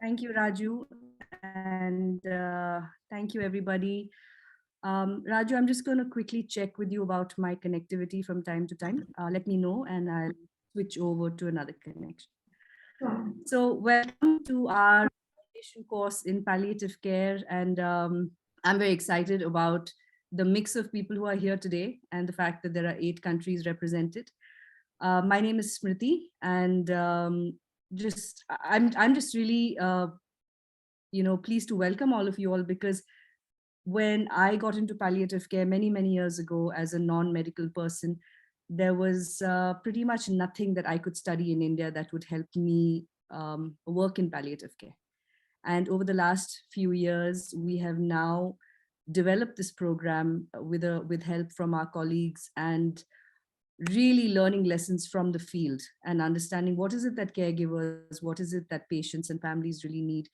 Thank you, Raju, and thank you, everybody. Raju, I'm just going to quickly check with you about my connectivity from time to time. Let me know, and I'll switch over to another connection. So, welcome to our foundation course in palliative care, and I'm very excited about the mix of people who are here today and the fact that there are 8 countries represented. My name is Smriti, and I'm just really pleased to welcome all of you all, because when I got into palliative care many years ago as a non-medical person, there was pretty much nothing that I could study in India that would help me work in palliative care. And over the last few years, we have now developed this program with help from our colleagues, and really learning lessons from the field and understanding what is it that caregivers, what is it that patients and families really need,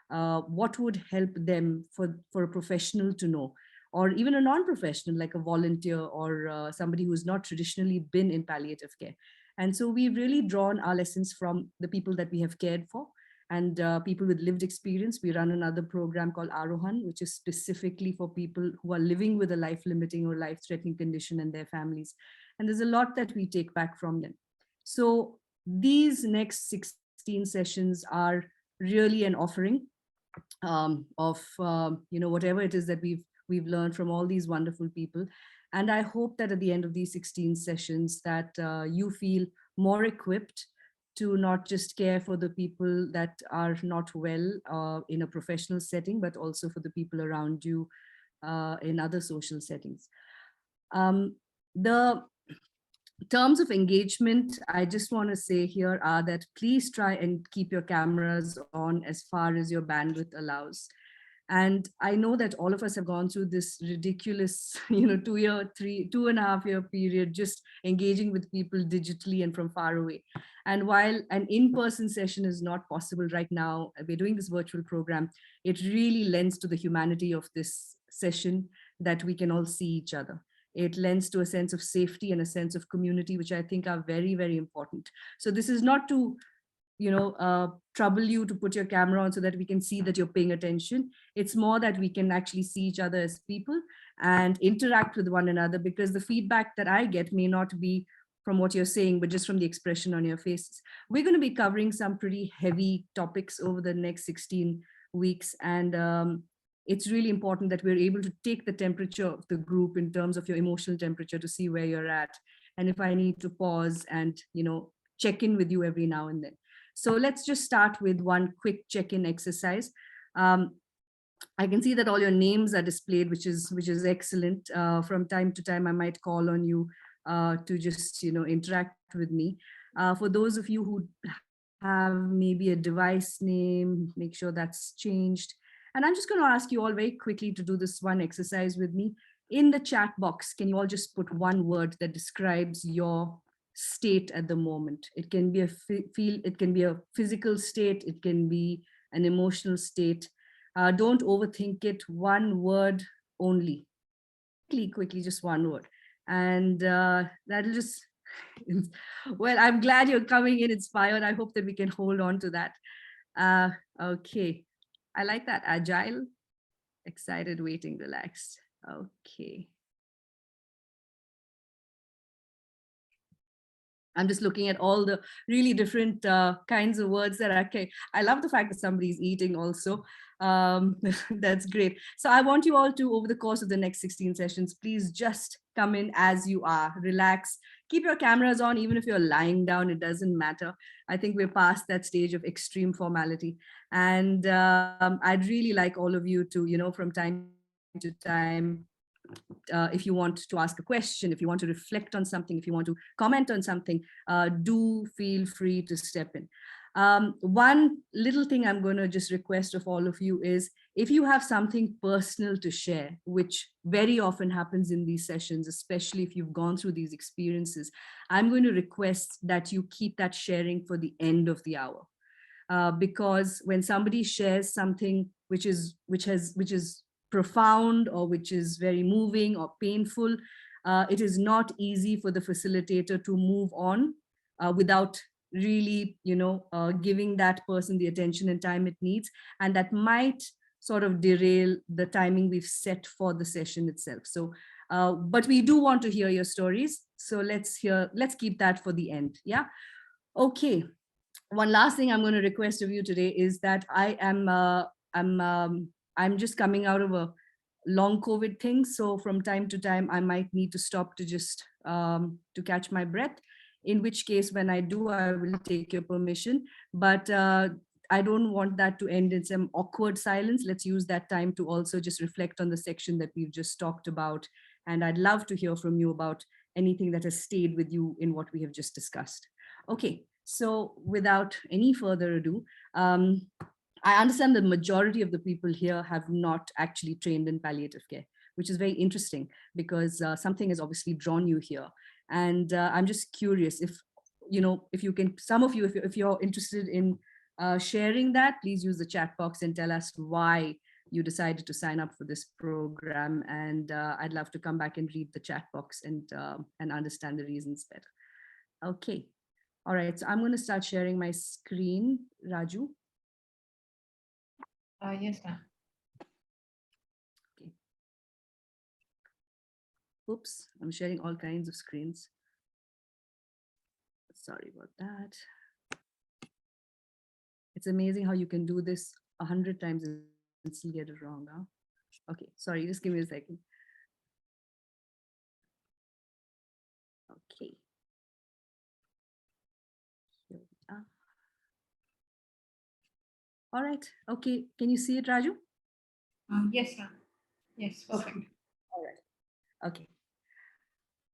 what would help them for a professional to know, or even a non-professional like a volunteer or somebody who's not traditionally been in palliative care. And so we've really drawn our lessons from the people that we have cared for, and people with lived experience. We run another program called Arohan, which is specifically for people who are living with a life-limiting or life-threatening condition and their families. And there's a lot that we take back from them. So these next 16 sessions are really an offering of whatever it is that we've learned from all these wonderful people. And I hope that at the end of these 16 sessions that you feel more equipped to not just care for the people that are not well in a professional setting, but also for the people around you in other social settings. The terms of engagement, I just want to say here are that please try and keep your cameras on as far as your bandwidth allows. And I know that all of us have gone through this ridiculous, 2.5 year period, just engaging with people digitally and from far away. And while an in-person session is not possible right now, we're doing this virtual program, it really lends to the humanity of this session that we can all see each other. It lends to a sense of safety and a sense of community, which I think are very important. So this is not to trouble you to put your camera on so that we can see that you're paying attention. It's more that we can actually see each other as people and interact with one another, because the feedback that I get may not be from what you're saying, but just from the expression on your faces. We're going to be covering some pretty heavy topics over the next 16 weeks. And it's really important that we're able to take the temperature of the group in terms of your emotional temperature to see where you're at. And if I need to pause and, check in with you every now and then. So let's just start with one quick check-in exercise. I can see that all your names are displayed, which is excellent. From time to time, I might call on you to just interact with me. For those of you who have maybe a device name, make sure that's changed. And I'm just going to ask you all very quickly to do this one exercise with me. In the chat box, can you all just put one word that describes your state at the moment? It can be it can be a physical state, it can be an emotional state. Don't overthink it. One word only. Quickly, just one word. And that'll just, well, I'm glad you're coming in inspired. I hope that we can hold on to that. Okay. I like that. Agile, excited, waiting, relaxed. Okay. I'm just looking at all the really different kinds of words that are okay. I love the fact that somebody's eating also. That's great. So I want you all to, over the course of the next 16 sessions, please just come in as you are, relax, keep your cameras on, even if you're lying down, it doesn't matter. I think we're past that stage of extreme formality. And I'd really like all of you to, from time to time, if you want to ask a question, if you want to reflect on something, if you want to comment on something, do feel free to step in. One little thing I'm going to just request of all of you is, if you have something personal to share, which very often happens in these sessions, especially if you've gone through these experiences, I'm going to request that you keep that sharing for the end of the hour. Because when somebody shares something which is profound, or which is very moving or painful, it is not easy for the facilitator to move on without really, giving that person the attention and time it needs. And that might sort of derail the timing we've set for the session itself. So, but we do want to hear your stories. So let's keep that for the end. Yeah. Okay. One last thing I'm going to request of you today is that I'm just coming out of a long COVID thing, so from time to time I might need to stop to just to catch my breath. In which case, when I do, I will take your permission. But I don't want that to end in some awkward silence. Let's use that time to also just reflect on the section that we've just talked about. And I'd love to hear from you about anything that has stayed with you in what we have just discussed. Okay, so without any further ado, I understand the majority of the people here have not actually trained in palliative care, which is very interesting because something has obviously drawn you here. And I'm just curious if you can, some of you, if you're interested in sharing that, please use the chat box and tell us why you decided to sign up for this program. And I'd love to come back and read the chat box and understand the reasons better. Okay. All right. So I'm going to start sharing my screen, Raju. Yes, ma'am. Okay. Oops, I'm sharing all kinds of screens. Sorry about that. It's amazing how you can do this 100 times and still get it wrong. Huh? Okay, sorry, just give me a second. Okay. Here we are. All right. Okay. Can you see it, Raju? Yes, ma'am. Yes, perfect. All right. Okay.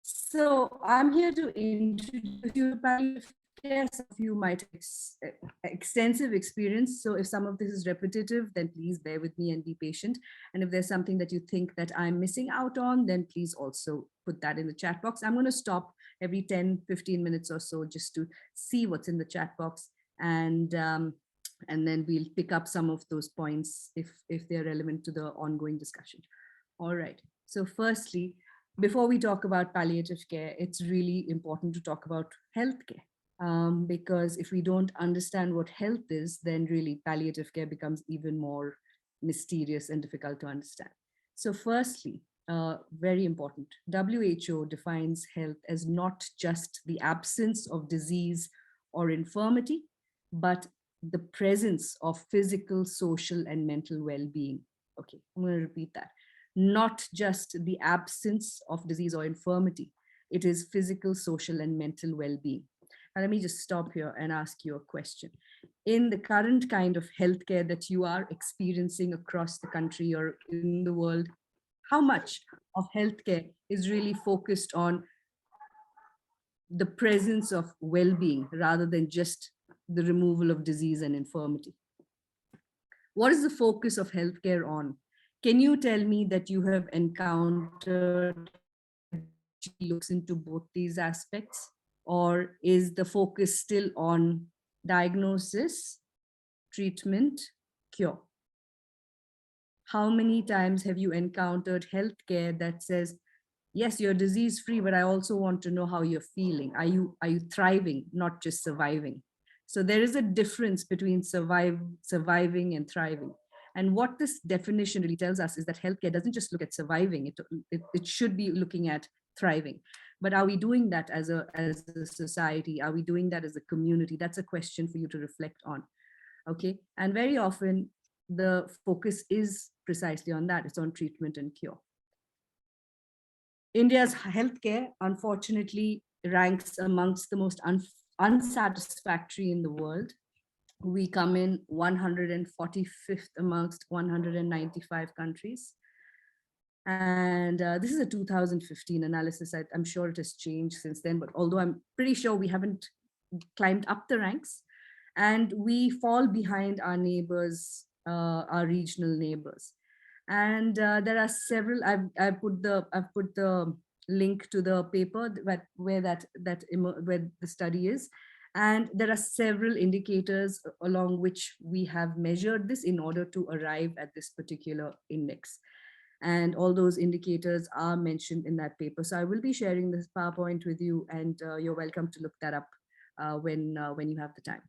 So I'm here to introduce you to palliative care. Some of you might have extensive experience. So if some of this is repetitive, then please bear with me and be patient. And if there's something that you think that I'm missing out on, then please also put that in the chat box. I'm going to stop every 10, 15 minutes or so just to see what's in the chat box. And then we'll pick up some of those points if they're relevant to the ongoing discussion. All right. So firstly, before we talk about palliative care, it's really important to talk about healthcare. Because if we don't understand what health is, then really palliative care becomes even more mysterious and difficult to understand. So firstly, very important, WHO defines health as not just the absence of disease or infirmity, but the presence of physical, social, and mental well-being. Okay, I'm going to repeat that. Not just the absence of disease or infirmity, it is physical, social, and mental well-being. Now, let me just stop here and ask you a question. In the current kind of healthcare that you are experiencing across the country or in the world, how much of healthcare is really focused on the presence of well-being rather than just the removal of disease and infirmity? What is the focus of healthcare on? Can you tell me that you have encountered looks into both these aspects, or is the focus still on diagnosis, treatment, cure? How many times have you encountered healthcare that says, yes, you're disease free, but I also want to know how you're feeling. Are you thriving, not just surviving? So there is a difference between surviving and thriving. And what this definition really tells us is that healthcare doesn't just look at surviving, it should be looking at thriving. But are we doing that as a society? Are we doing that as a community? That's a question for you to reflect on. Okay. And very often the focus is precisely on that. It's on treatment and cure. India's healthcare, unfortunately, ranks amongst the most unsatisfactory in the world. We come in 145th amongst 195 countries. And this is a 2015 analysis. I'm sure it has changed since then, but although I'm pretty sure we haven't climbed up the ranks, and we fall behind our neighbors, our regional neighbors. And there are several. I've put the link to the paper where the study is, and there are several indicators along which we have measured this in order to arrive at this particular index. And all those indicators are mentioned in that paper. So I will be sharing this PowerPoint with you, and you're welcome to look that up when you have the time.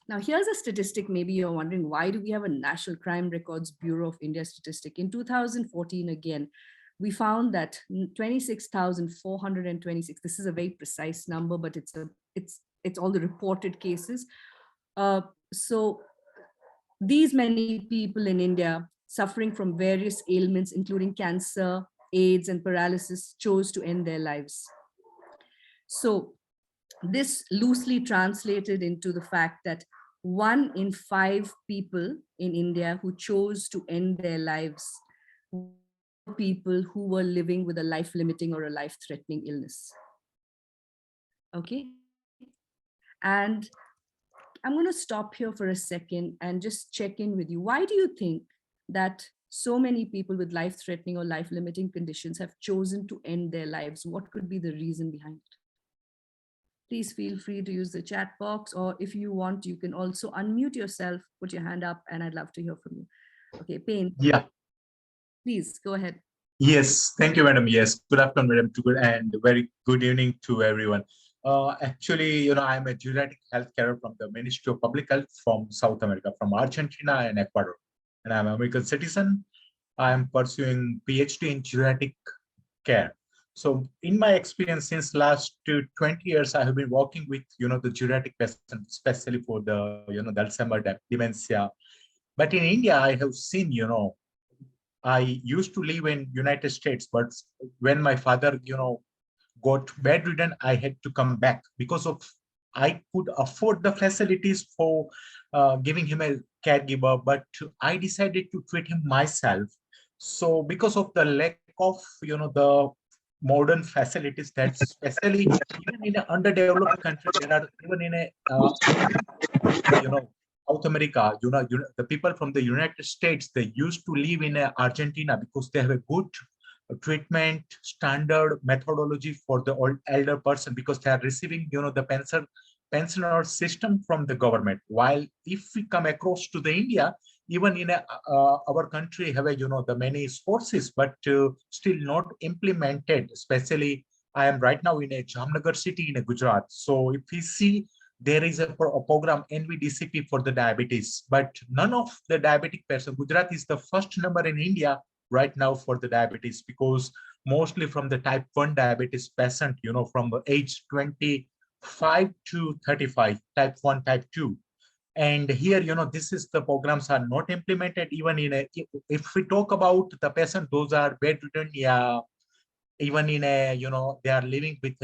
Now, here's a statistic. Maybe you're wondering, why do we have a National Crime Records Bureau of India statistic? In 2014, again, we found that 26,426, this is a very precise number, but it's all the reported cases. So these many people in India suffering from various ailments, including cancer, AIDS, and paralysis, chose to end their lives. So this loosely translated into the fact that 1 in 5 people in India who chose to end their lives were people who were living with a life-limiting or a life-threatening illness. Okay? And I'm going to stop here for a second and just check in with you. Why do you think that so many people with life-threatening or life-limiting conditions have chosen to end their lives? What could be the reason behind it? Please feel free to use the chat box, or if you want, you can also unmute yourself, put your hand up, and I'd love to hear from you. Okay, Payne. Yeah. Please go ahead. Yes, thank you, madam. Yes, good afternoon, madam, and very good evening to everyone. Actually, I'm a geriatric healthcare from the Ministry of Public Health from South America, from Argentina and Ecuador. And I'm an American citizen. I'm pursuing PhD in geriatric care. So in my experience since last 20 years, I have been working with, the geriatric patients, especially for the, the Alzheimer's dementia. But in India, I have seen, I used to live in United States, but when my father, got bedridden, I had to come back because of I could afford the facilities for giving him a caregiver, but I decided to treat him myself. So because of the lack of, the modern facilities, that especially even in an underdeveloped country, there are even in a South America, the people from the United States, they used to live in Argentina because they have a good treatment standard methodology for the old elder person, because they are receiving, the pensioner system from the government. While if we come across to the India, even in our country have a, the many sources, but still not implemented. Especially, I am right now in a Jamnagar city in a Gujarat. So if we see, there is a program NVDCP for the diabetes, but none of the diabetic person. Gujarat is the first number in India right now for the diabetes, because mostly from the type 1 diabetes patient, from the age 25 to 35, type 1, type 2. And here, this is the programs are not implemented. Even in a, if we talk about the patient, those are bedridden, yeah, even in a, they are living with,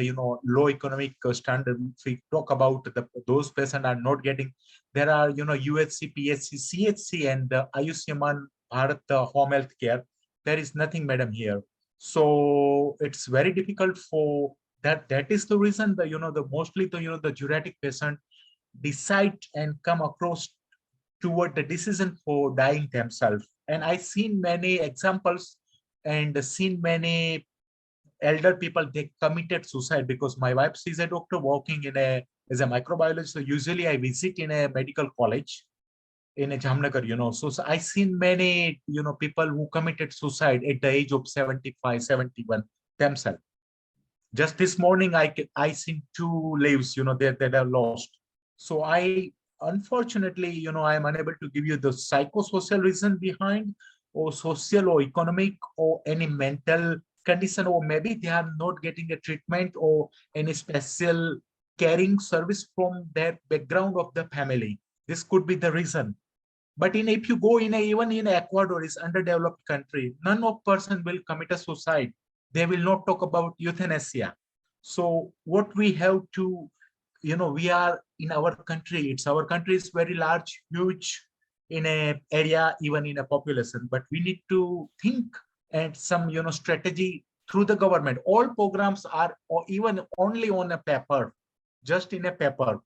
low economic standard. If we talk about those patients are not getting, there are, UHC, PHC, CHC, and Ayushman Bharat home health care. There is nothing, madam, here. So it's very difficult for that. That is the reason the, the mostly the, the geriatric patient decide and come across toward the decision for dying themselves. And I've seen many examples and seen many elder people, they committed suicide, because my wife, she's a doctor working in a as a microbiologist. So usually I visit in a medical college in a Jamnagar, so I seen many, people who committed suicide at the age of 75, 71 themselves. Just this morning, I seen 2 lives, that are lost. So I, unfortunately, I am unable to give you the psychosocial reason behind, or social or economic, or any mental condition, or maybe they are not getting a treatment or any special caring service from their background of the family. This could be the reason. But if you go in even in Ecuador, is underdeveloped country, none of person will commit a suicide. They will not talk about euthanasia. So what we have to, we are in our country. It's our country is very large, huge in a area, even in a population. But we need to think and some, strategy through the government. All programs are or even only on a paper, just in a paper.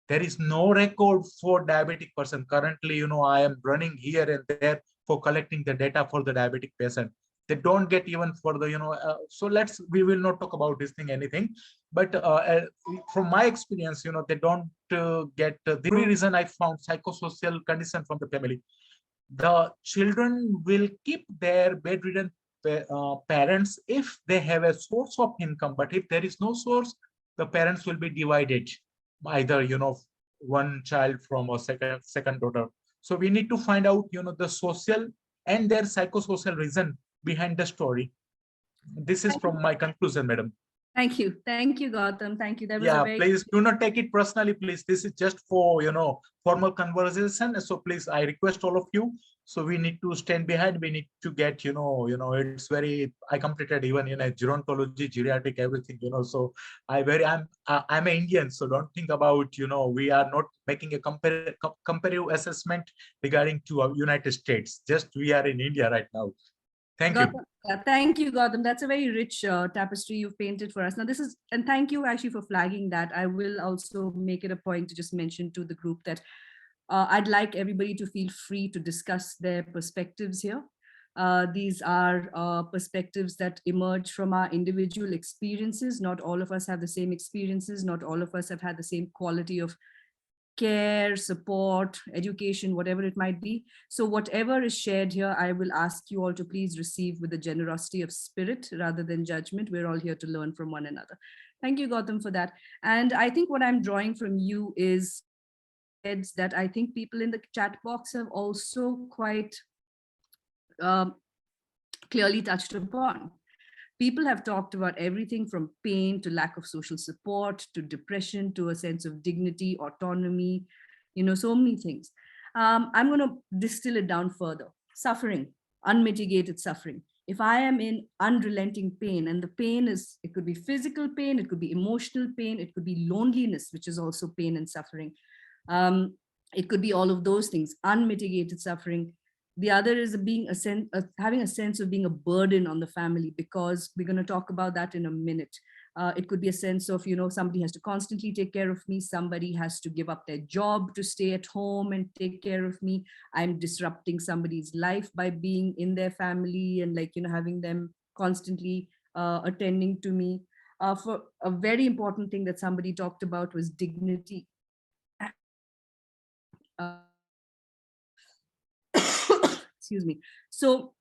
There is no record for diabetic person. Currently, I am running here and there for collecting the data for the diabetic patient. They don't get even for the, so we will not talk about this thing, anything. But from my experience, they don't get the reason I found psychosocial condition from the family. The children will keep their bedridden parents if they have a source of income. But if there is no source, the parents will be divided. either, one child from a second daughter. So we need to find out, the social and their psychosocial reason behind the story. This is from my conclusion, madam. Thank you. Thank you, Gautam. Thank you. That was a Yeah, very please do not take it personally, please. This is just for, formal conversation. So please, I request all of you. So we need to stand behind. We need to get, it's very, I completed even, gerontology, geriatric, everything, so I'm an Indian. So don't think about, we are not making a comparative assessment regarding to United States. Just we are in India right now. Thank you. Gautam, thank you, Gautam. That's a very rich tapestry you've painted for us. Now, this is, and thank you actually for flagging that. I will also make it a point to just mention to the group that I'd like everybody to feel free to discuss their perspectives here. These are perspectives that emerge from our individual experiences. Not all of us have the same experiences. Not all of us have had the same quality of care, support, education, whatever it might be. So whatever is shared here, I will ask you all to please receive with the generosity of spirit rather than judgment. We're all here to learn from one another. Thank you, Gautam, for that. And I think what I'm drawing from you is that I think people in the chat box have also quite clearly touched upon. People have talked about everything from pain to lack of social support to depression to a sense of dignity, autonomy, so many things. I'm going to distill it down further. Suffering, unmitigated suffering. If I am in unrelenting pain, and the pain is, it could be physical pain, it could be emotional pain, it could be loneliness, which is also pain and suffering. It could be all of those things, unmitigated suffering. The other is having a sense of being a burden on the family, because we're going to talk about that in a minute. It could be a sense of, somebody has to constantly take care of me. Somebody has to give up their job to stay at home and take care of me. I'm disrupting somebody's life by being in their family and having them constantly attending to me. For a very important thing that somebody talked about was dignity. Excuse me. So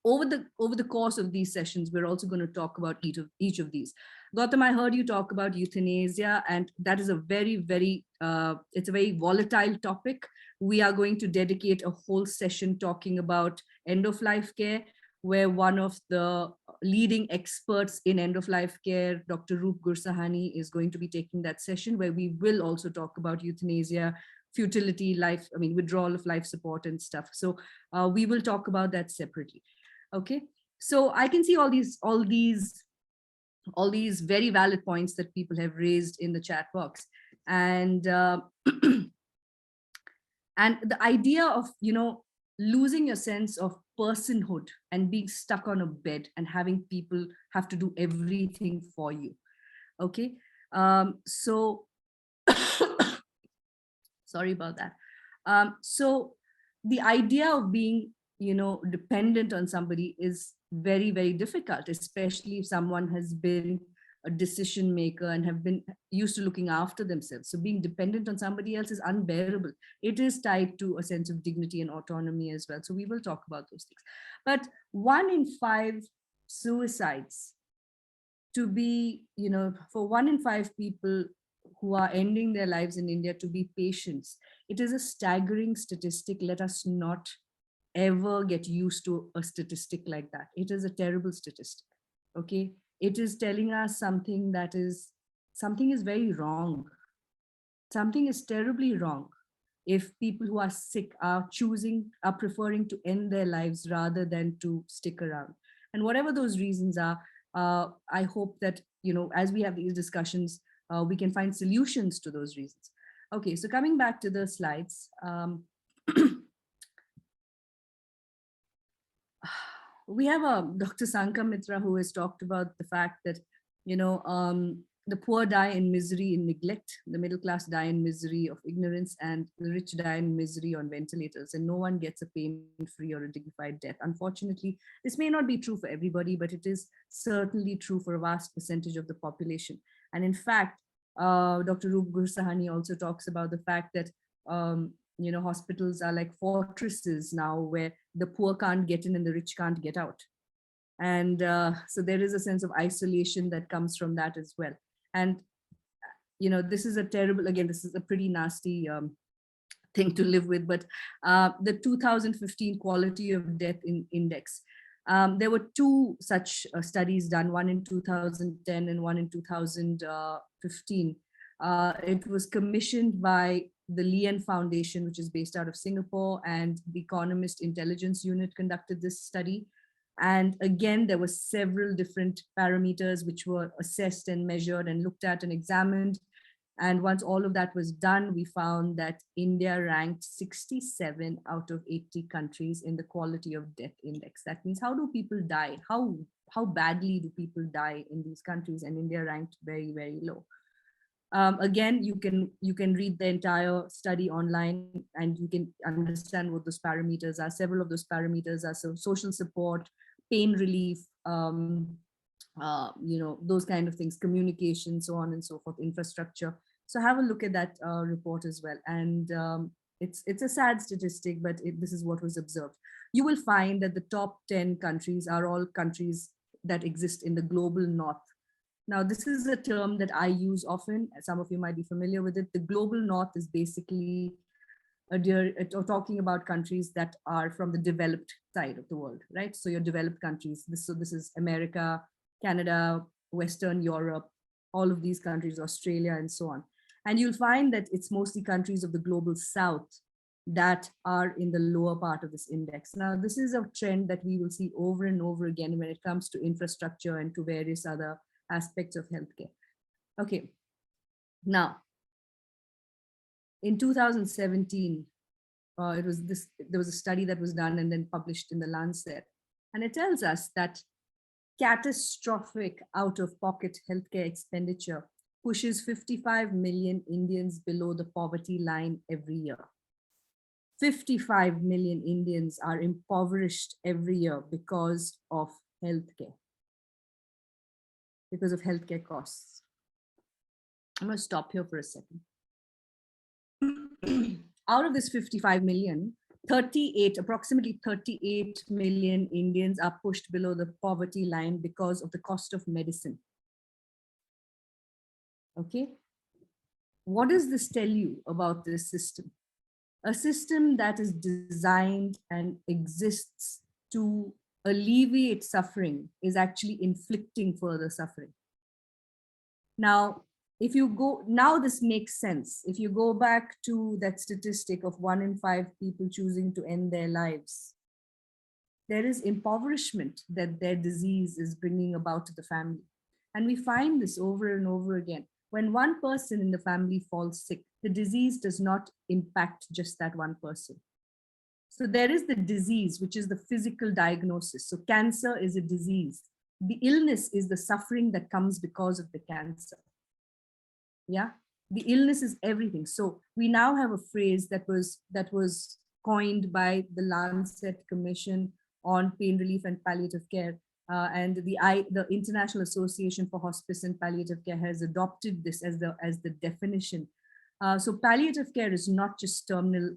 over the course of these sessions, we're also going to talk about each of these. Gautam, I heard you talk about euthanasia, and that is a very, very it's a very volatile topic. We are going to dedicate a whole session talking about end-of-life care, where one of the leading experts in end-of-life care, Dr. Roop Gursahani, is going to be taking that session, where we will also talk about euthanasia, futility, withdrawal of life support and stuff. So we will talk about that separately. Okay. So I can see all these very valid points that people have raised in the chat box. And and the idea of, losing your sense of personhood and being stuck on a bed and having people have to do everything for you. Okay. So sorry about that. So the idea of being, dependent on somebody is very, very difficult, especially if someone has been a decision maker and have been used to looking after themselves. So being dependent on somebody else is unbearable. It is tied to a sense of dignity and autonomy as well. So we will talk about those things. But 1 in 5 suicides, to be, for 1 in 5 people who are ending their lives in India to be patients, it is a staggering statistic. Let us not ever get used to a statistic like that. It is a terrible statistic. Okay. It is telling us something is very wrong. Something is terribly wrong if people who are sick are preferring to end their lives rather than to stick around. And whatever those reasons are, I hope that, as we have these discussions, we can find solutions to those reasons. Okay, so coming back to the slides. We have Dr. Sankar Mitra, who has talked about the fact that, the poor die in misery in neglect, the middle class die in misery of ignorance, and the rich die in misery on ventilators, and no one gets a pain-free or a dignified death. Unfortunately, this may not be true for everybody, but it is certainly true for a vast percentage of the population. And in fact, Dr. Roop Gursahani also talks about the fact that hospitals are like fortresses now, where the poor can't get in and the rich can't get out. And so there is a sense of isolation that comes from that as well. And this is a terrible, again, this is a pretty nasty thing to live with, but the 2015 Quality of Death Index. There were two such studies done, one in 2010 and one in 2015. It was commissioned by the Lien Foundation, which is based out of Singapore, and the Economist Intelligence Unit conducted this study. And again, there were several different parameters which were assessed and measured and looked at and examined. And once all of that was done, we found that India ranked 67 out of 80 countries in the Quality of Death Index. That means, how do people die? How badly do people die in these countries? And India ranked very, very low. Again, you can read the entire study online and you can understand what those parameters are. Several of those parameters are social support, pain relief, those kind of things, communication, so on and so forth, infrastructure. So have a look at that report as well. And it's a sad statistic, but this is what was observed. You will find that the top 10 countries are all countries that exist in the global north. Now, this is a term that I use often. Some of you might be familiar with it. The global north is basically talking about countries that are from the developed side of the world, right? So your developed countries. This is America, Canada, Western Europe, all of these countries, Australia, and so on. And you'll find that it's mostly countries of the global south that are in the lower part of this index. Now, this is a trend that we will see over and over again when it comes to infrastructure and to various other aspects of healthcare. Okay, now, in 2017, there was a study that was done and then published in the Lancet, and it tells us that catastrophic out-of-pocket healthcare expenditure pushes 55 million Indians below the poverty line every year. 55 million Indians are impoverished every year because of healthcare, because of healthcare costs. I'm going to stop here for a second. Out of this 55 million, approximately 38 million Indians are pushed below the poverty line because of the cost of medicine. Okay. What does this tell you about this system? A system that is designed and exists to alleviate suffering is actually inflicting further suffering. Now, this makes sense. If you go back to that statistic of 1 in 5 people choosing to end their lives, there is impoverishment that their disease is bringing about to the family. And we find this over and over again. When one person in the family falls sick, the disease does not impact just that one person. So there is the disease, which is the physical diagnosis. So cancer is a disease. The illness is the suffering that comes because of the cancer. Yeah, the illness is everything. So we now have a phrase that was coined by the Lancet Commission on Pain Relief and Palliative Care, and the International Association for Hospice and Palliative Care has adopted this as the definition. So palliative care is not just terminal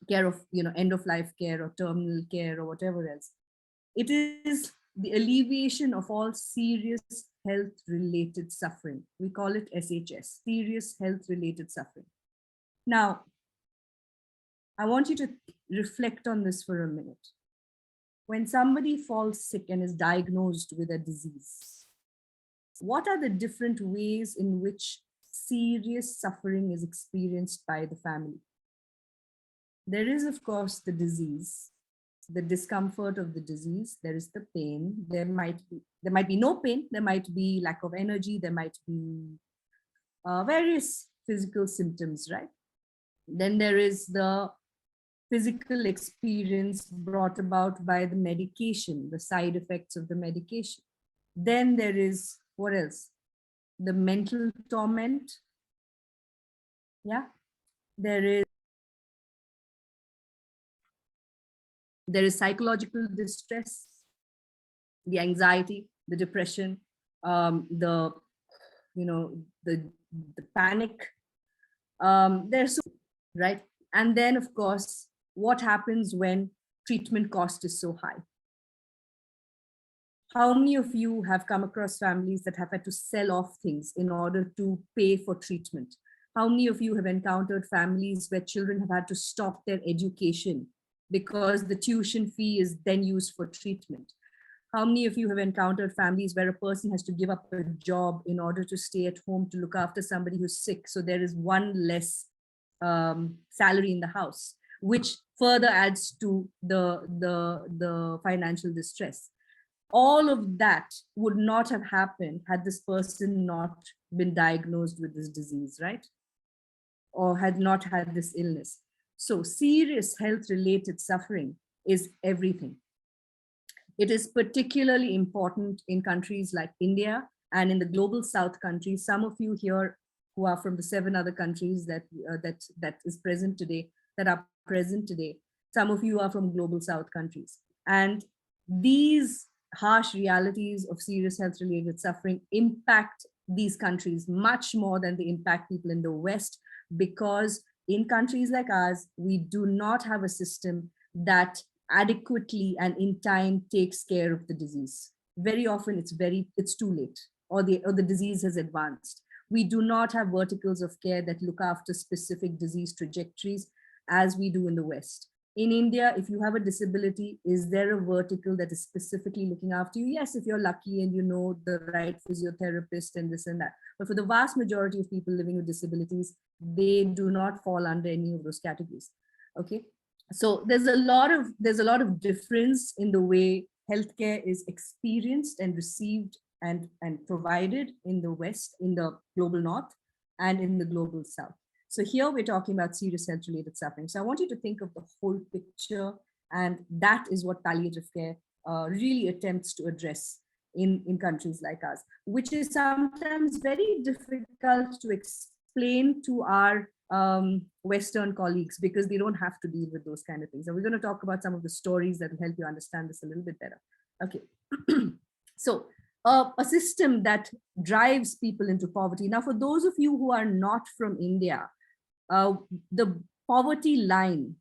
care of end of life care or terminal care or whatever else. It is the alleviation of all serious health-related suffering. We call it SHS, serious health-related suffering. Now, I want you to reflect on this for a minute. When somebody falls sick and is diagnosed with a disease, what are the different ways in which serious suffering is experienced by the family? There is, of course, the disease, the discomfort of the disease. There is the pain. There might be no pain. There might be lack of energy. There might be various physical symptoms, right? Then there is the physical experience brought about by the medication, the side effects of the medication. Then there is, what else? The mental torment. Yeah. There is psychological distress, the anxiety, the depression, the panic. There's, right? And then, of course, what happens when treatment cost is so high? How many of you have come across families that have had to sell off things in order to pay for treatment? How many of you have encountered families where children have had to stop their education because the tuition fee is then used for treatment? How many of you have encountered families where a person has to give up a job in order to stay at home to look after somebody who's sick? So there is one less salary in the house, which further adds to the financial distress. All of that would not have happened had this person not been diagnosed with this disease, right? Or had not had this illness. So serious health related suffering is everything. It is particularly important in countries like India and in the global South countries. Some of you here who are from the 7 other countries that is present today, that are present today, some of you are from global South countries. And these harsh realities of serious health related suffering impact these countries much more than they impact people in the West, because in countries like ours, we do not have a system that adequately and in time takes care of the disease. Very often it's too late, or the disease has advanced. We do not have verticals of care that look after specific disease trajectories as we do in the West. In India, if you have a disability, is there a vertical that is specifically looking after you? Yes, if you're lucky and you know the right physiotherapist and this and that. But for the vast majority of people living with disabilities, they do not fall under any of those categories. Okay. So there's a lot of difference in the way healthcare is experienced and received and provided in the West, in the global North, and in the global South. So here we're talking about serious health related suffering. So I want you to think of the whole picture, and that is what palliative care really attempts to address in countries like us, which is sometimes very difficult to explain to our Western colleagues, because they don't have to deal with those kind of things. And we're going to talk about some of the stories that will help you understand this a little bit better. Okay. So a system that drives people into poverty. Now, for those of you who are not from India, the poverty line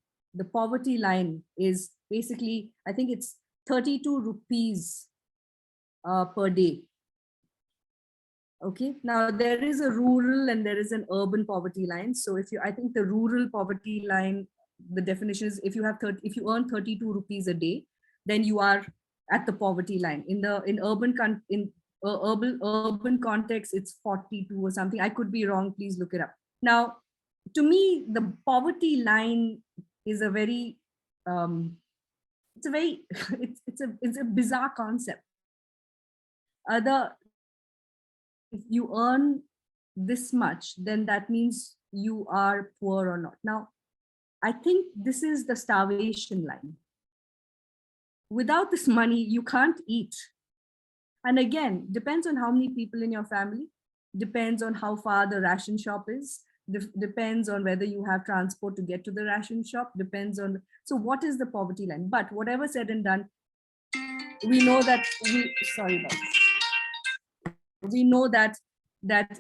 is basically, I think it's 32 rupees per day. Okay, now there is a rural and there is an urban poverty line. So I think the rural poverty line, the definition is if you earn 32 rupees a day, then you are at the poverty line. In urban context, it's 42 or something. I could be wrong. Please look it up. Now, to me, the poverty line is a very it's a bizarre concept. If you earn this much, then that means you are poor or not. Now, I think this is the starvation line. Without this money, you can't eat. And again, depends on how many people in your family, depends on how far the ration shop is, depends on whether you have transport to get to the ration shop, depends on, so what is the poverty line? But whatever said and done, we know that we know that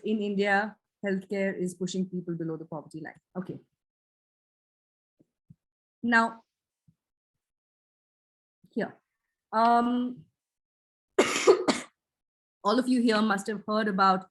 in India, healthcare is pushing people below the poverty line. Okay. Now, here, all of you here must have heard about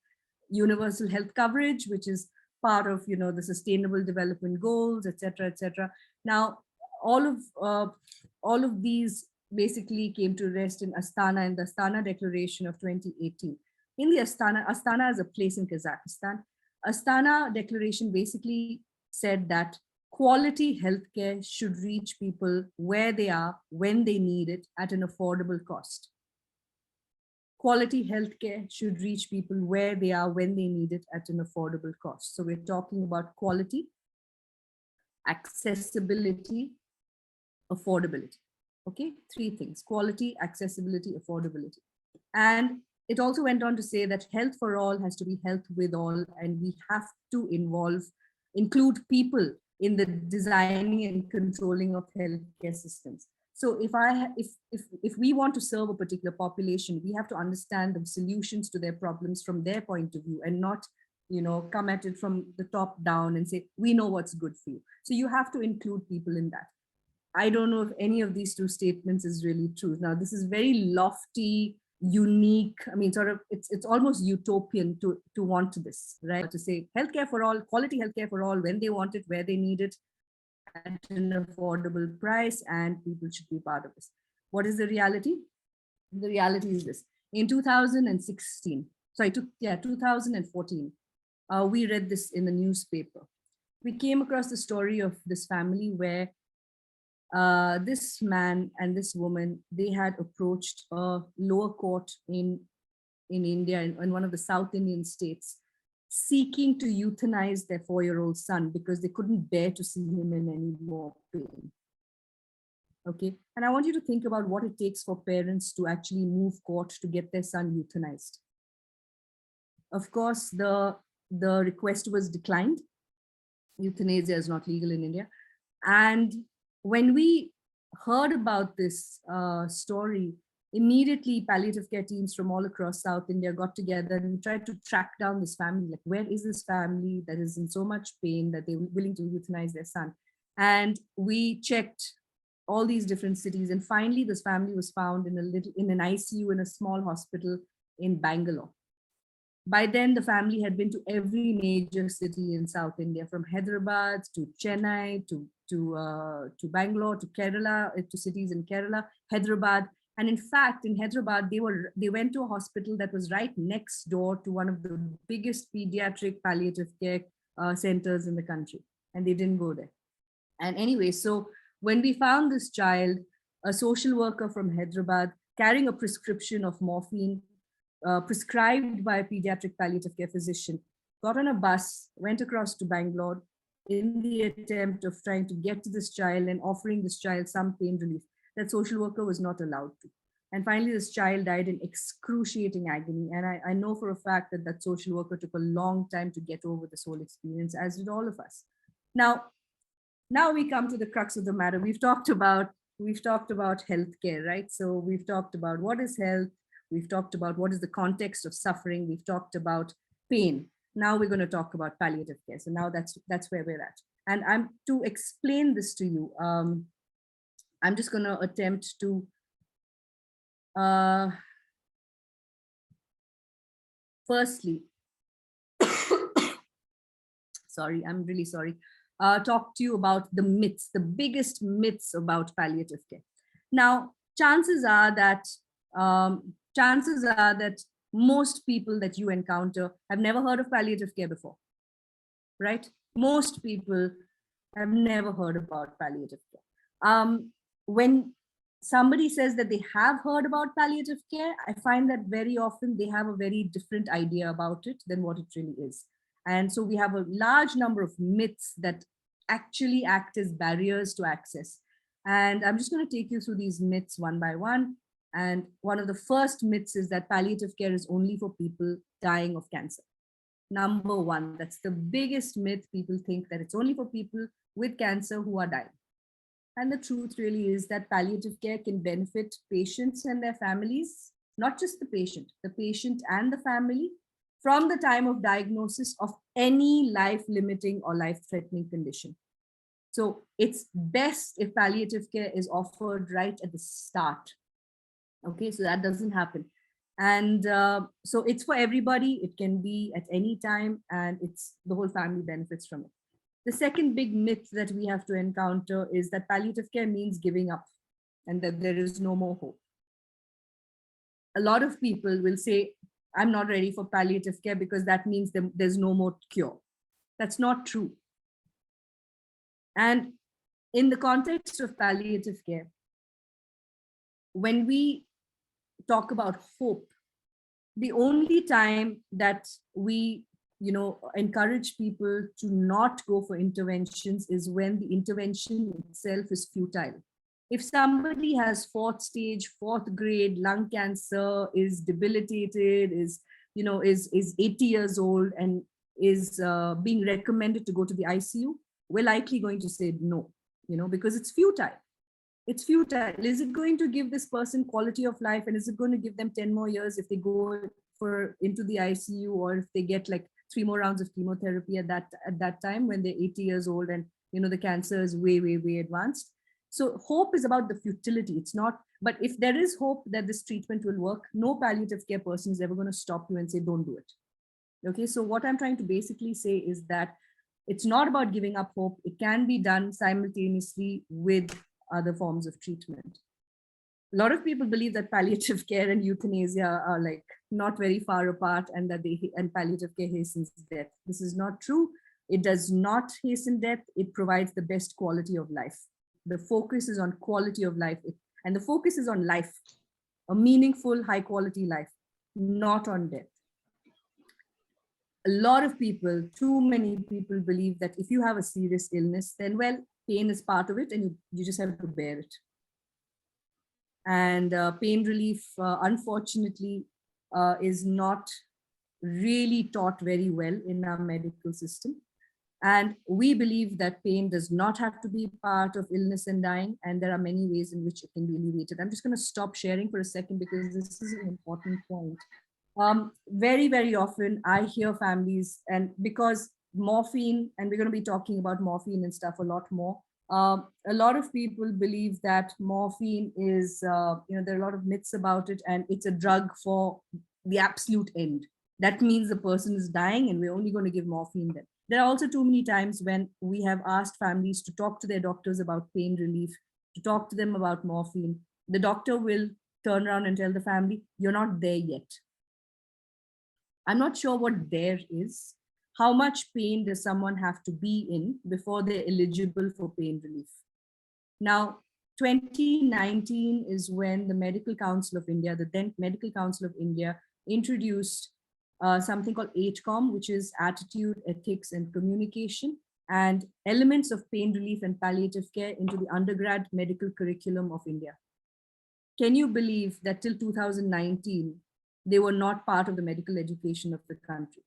universal health coverage, which is part of the Sustainable Development Goals, etc., etc. Now, all of these basically came to rest in Astana, in the Astana Declaration of 2018. In the Astana is a place in Kazakhstan. Astana Declaration basically said that quality healthcare should reach people where they are, when they need it, at an affordable cost. Quality healthcare should reach people where they are, when they need it, at an affordable cost. So we're talking about quality, accessibility, affordability. Okay, 3 things: quality, accessibility, affordability. And it also went on to say that health for all has to be health with all, and we have to include people in the designing and controlling of healthcare systems. So if we want to serve a particular population, we have to understand the solutions to their problems from their point of view, and not come at it from the top down and say, we know what's good for you. So you have to include people in that. I don't know if any of these 2 statements is really true. Now, this is very lofty unique. I mean, sort of, it's almost utopian to want this, right? To say healthcare for all, quality healthcare for all, when they want it, where they need it, at an affordable price, and people should be part of this. What is the reality? The reality is this: in 2016, 2014, we read this in the newspaper. We came across the story of this family where this man and this woman, they had approached a lower court in India, in one of the South Indian states, seeking to euthanize their 4-year-old son because they couldn't bear to see him in any more pain. Okay, and I want you to think about what it takes for parents to actually move court to get their son euthanized. Of course, the request was declined. Euthanasia is not legal in India. And when we heard about this story, immediately palliative care teams from all across South India got together and tried to track down this family. Like, where is this family that is in so much pain that they were willing to euthanize their son? And we checked all these different cities. And finally, this family was found in an ICU in a small hospital in Bangalore. By then, the family had been to every major city in South India, from Hyderabad to Chennai to Bangalore to Kerala, to cities in Kerala, Hyderabad. And in fact, in Hyderabad, they went to a hospital that was right next door to one of the biggest pediatric palliative care centers in the country, and they didn't go there. And anyway, so when we found this child, a social worker from Hyderabad carrying a prescription of morphine prescribed by a pediatric palliative care physician, got on a bus, went across to Bangalore in the attempt of trying to get to this child and offering this child some pain relief. That social worker was not allowed to. And finally, this child died in excruciating agony. And I know for a fact that that social worker took a long time to get over this whole experience, as did all of us. Now we come to the crux of the matter. We've talked about healthcare, right? So we've talked about what is health. We've talked about what is the context of suffering. We've talked about pain. Now we're going to talk about palliative care. So now that's where we're at. And I'm to explain this to you. I'm just going to attempt to firstly, sorry, I'm really sorry. Talk to you about the myths, the biggest myths about palliative care. Now, chances are that most people that you encounter have never heard of palliative care before, right? Most people have never heard about palliative care. When somebody says that they have heard about palliative care, I find that very often they have a very different idea about it than what it really is. And so we have a large number of myths that actually act as barriers to access. And I'm just going to take you through these myths one by one. And one of the first myths is that palliative care is only for people dying of cancer. Number one, that's the biggest myth. People think that it's only for people with cancer who are dying. And the truth really is that palliative care can benefit patients and their families, not just the patient and the family, from the time of diagnosis of any life-limiting or life-threatening condition. So it's best if palliative care is offered right at the start. Okay, so that doesn't happen. And so it's for everybody. It can be at any time, and it's the whole family benefits from it. The second big myth that we have to encounter is that palliative care means giving up and that there is no more hope. A lot of people will say, I'm not ready for palliative care because that means there's no more cure. That's not true. And in the context of palliative care, when we talk about hope, the only time that we encourage people to not go for interventions is when the intervention itself is futile. If somebody has 4th stage, 4th grade lung cancer, is debilitated, is 80 years old and is being recommended to go to the ICU, we're likely going to say no, because it's futile. It's futile. Is it going to give this person quality of life, and is it going to give them 10 more years if they go into the ICU, or if they get like 3 more rounds of chemotherapy at that time when they're 80 years old and the cancer is way, way, way advanced? So hope is about the futility. It's not, But if there is hope that this treatment will work, no palliative care person is ever going to stop you and say, don't do it. Okay, so what I'm trying to basically say is that it's not about giving up hope. It can be done simultaneously with other forms of treatment. A lot of people believe that palliative care and euthanasia are like not very far apart, and that palliative care hastens death. This is not true. It does not hasten death. It provides the best quality of life. The focus is on quality of life, and the focus is on life, a meaningful, high quality life, not on death. A lot of people, too many people, believe that if you have a serious illness, then well, pain is part of it and you just have to bear it. And pain relief, unfortunately, is not really taught very well in our medical system. And we believe that pain does not have to be part of illness and dying, and there are many ways in which it can be alleviated. I'm just going to stop sharing for a second because this is an important point. Very, very often I hear families, and because morphine, and we're going to be talking about morphine and stuff a lot more, a lot of people believe that morphine is, there are a lot of myths about it, and it's a drug for the absolute end. That means the person is dying and we're only going to give morphine then. There are also too many times when we have asked families to talk to their doctors about pain relief, to talk to them about morphine. The doctor will turn around and tell the family, you're not there yet. I'm not sure what there is. How much pain does someone have to be in before they're eligible for pain relief? Now, 2019 is when the Medical Council of India, the then Medical Council of India, introduced something called ATCOM, which is Attitude, Ethics, and Communication, and elements of pain relief and palliative care into the undergrad medical curriculum of India. Can you believe that till 2019, they were not part of the medical education of the country?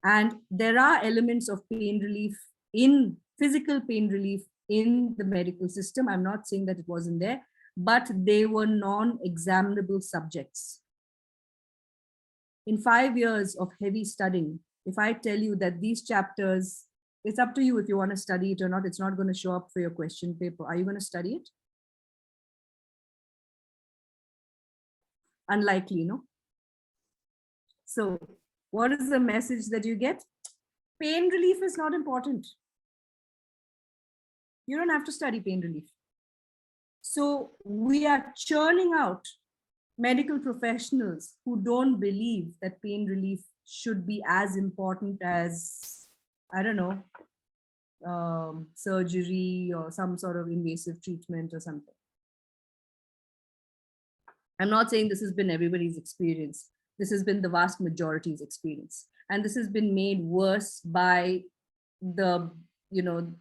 And there are elements of pain relief, in physical pain relief, in the medical system. I'm not saying that it wasn't there, but they were non-examinable subjects. In 5 years of heavy studying, if I tell you that these chapters, it's up to you if you want to study it or not. It's not going to show up for your question paper. Are you going to study it? Unlikely, no? So what is the message that you get? Pain relief is not important. You don't have to study pain relief. So we are churning out medical professionals who don't believe that pain relief should be as important as, I don't know, surgery or some sort of invasive treatment or something. I'm not saying this has been everybody's experience. This has been the vast majority's experience. And this has been made worse by the, the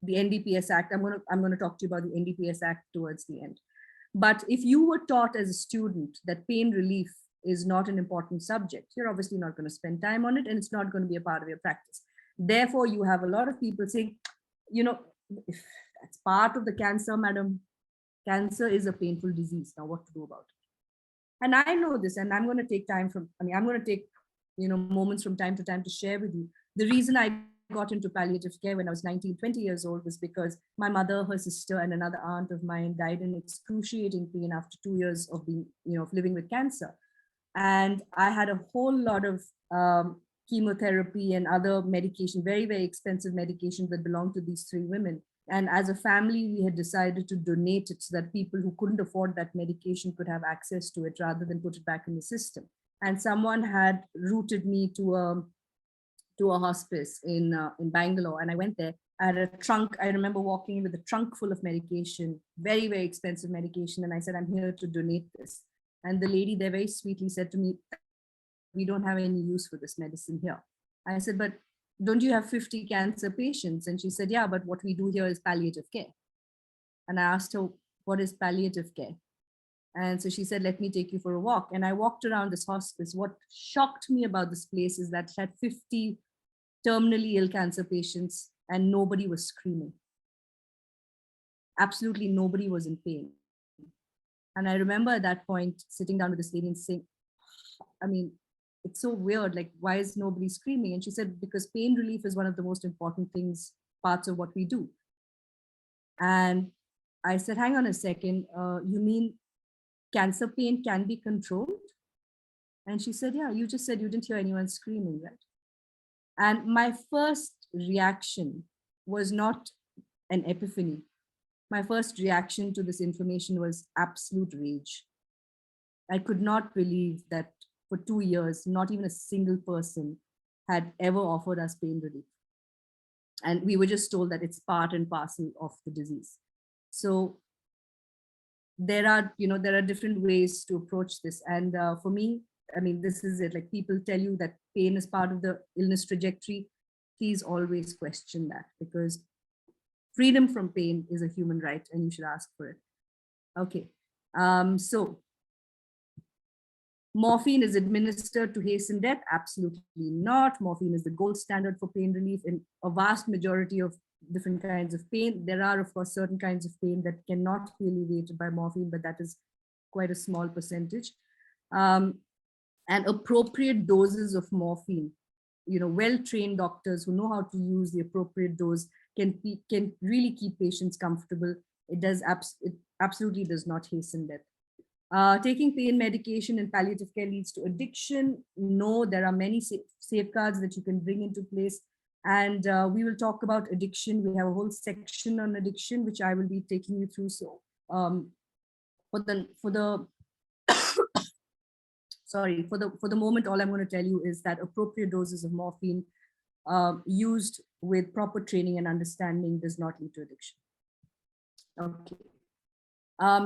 NDPS Act. I'm going to talk to you about the NDPS Act towards the end. But if you were taught as a student that pain relief is not an important subject, you're obviously not going to spend time on it, and it's not going to be a part of your practice. Therefore, you have a lot of people saying, if that's part of the cancer, madam, cancer is a painful disease. Now what to do about it? And I know this, and I'm going to take time from, I'm going to take, moments from time to time to share with you. The reason I got into palliative care when I was 19, 20 years old was because my mother, her sister, and another aunt of mine died in excruciating pain after 2 years of being, of living with cancer. And I had a whole lot of chemotherapy and other medication, very, very expensive medication that belonged to these 3 women. And as a family, we had decided to donate it so that people who couldn't afford that medication could have access to it rather than put it back in the system. And someone had routed me to a hospice in Bangalore, and I went there. I had a trunk. I remember walking in with a trunk full of medication, very, very expensive medication. And I said, I'm here to donate this. And the lady there very sweetly said to me, we don't have any use for this medicine here. I said, but don't you have 50 cancer patients? And she said, yeah, but what we do here is palliative care. And I asked her, what is palliative care? And so she said, let me take you for a walk. And I walked around this hospice. What shocked me about this place is that it had 50 terminally ill cancer patients and nobody was screaming. Absolutely nobody was in pain. And I remember at that point sitting down with this lady and saying, it's so weird, like, why is nobody screaming? And she said, because pain relief is one of the most important parts of what we do. And I said, hang on a second, you mean cancer pain can be controlled? And she said, yeah, you just said you didn't hear anyone screaming, right? And my first reaction was not an epiphany. My first reaction to this information was absolute rage. I could not believe that for 2 years, not even a single person had ever offered us pain relief. And we were just told that it's part and parcel of the disease. So there are different ways to approach this. And for me, I mean, this is it. Like, people tell you that pain is part of the illness trajectory. Please always question that, because freedom from pain is a human right and you should ask for it. Okay. So morphine is administered to hasten death? Absolutely not. Morphine is the gold standard for pain relief in a vast majority of different kinds of pain. There are, of course, certain kinds of pain that cannot be alleviated by morphine, but that is quite a small percentage. And appropriate doses of morphine, well-trained doctors who know how to use the appropriate dose can really keep patients comfortable. It absolutely does not hasten death. Taking pain medication in palliative care leads to addiction. No, there are many safeguards that you can bring into place. And we will talk about addiction. We have a whole section on addiction, which I will be taking you through. So for the sorry, for the moment, all I'm going to tell you is that appropriate doses of morphine used with proper training and understanding does not lead to addiction. Okay.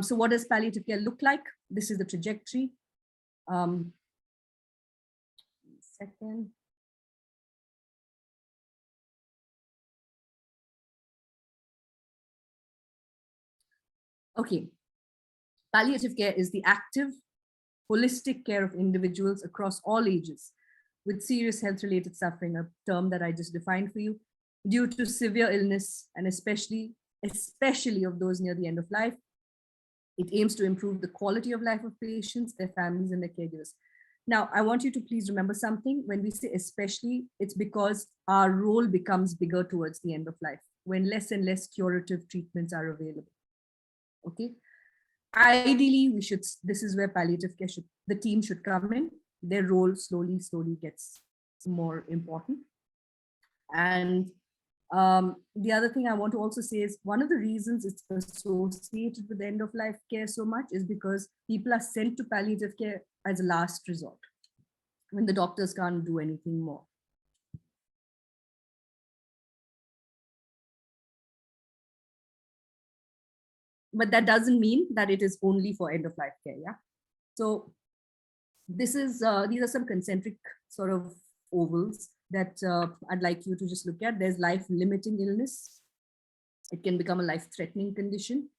So what does palliative care look like? This is the trajectory. Second. Okay. Palliative care is the active, holistic care of individuals across all ages with serious health-related suffering, a term that I just defined for you, due to severe illness, and especially of those near the end of life. It aims to improve the quality of life of patients, their families, and their caregivers. Now, I want you to please remember something. When we say especially, it's because our role becomes bigger towards the end of life, when less and less curative treatments are available. Okay. Ideally, this is where palliative care the team should come in. Their role slowly gets more important. And the other thing I want to also say is, one of the reasons it's associated with end of life care so much is because people are sent to palliative care as a last resort when the doctors can't do anything more. But that doesn't mean that it is only for end of life care. Yeah. So these are some concentric sort of ovals that I'd like you to just look at. There's life-limiting illness. It can become a life-threatening condition,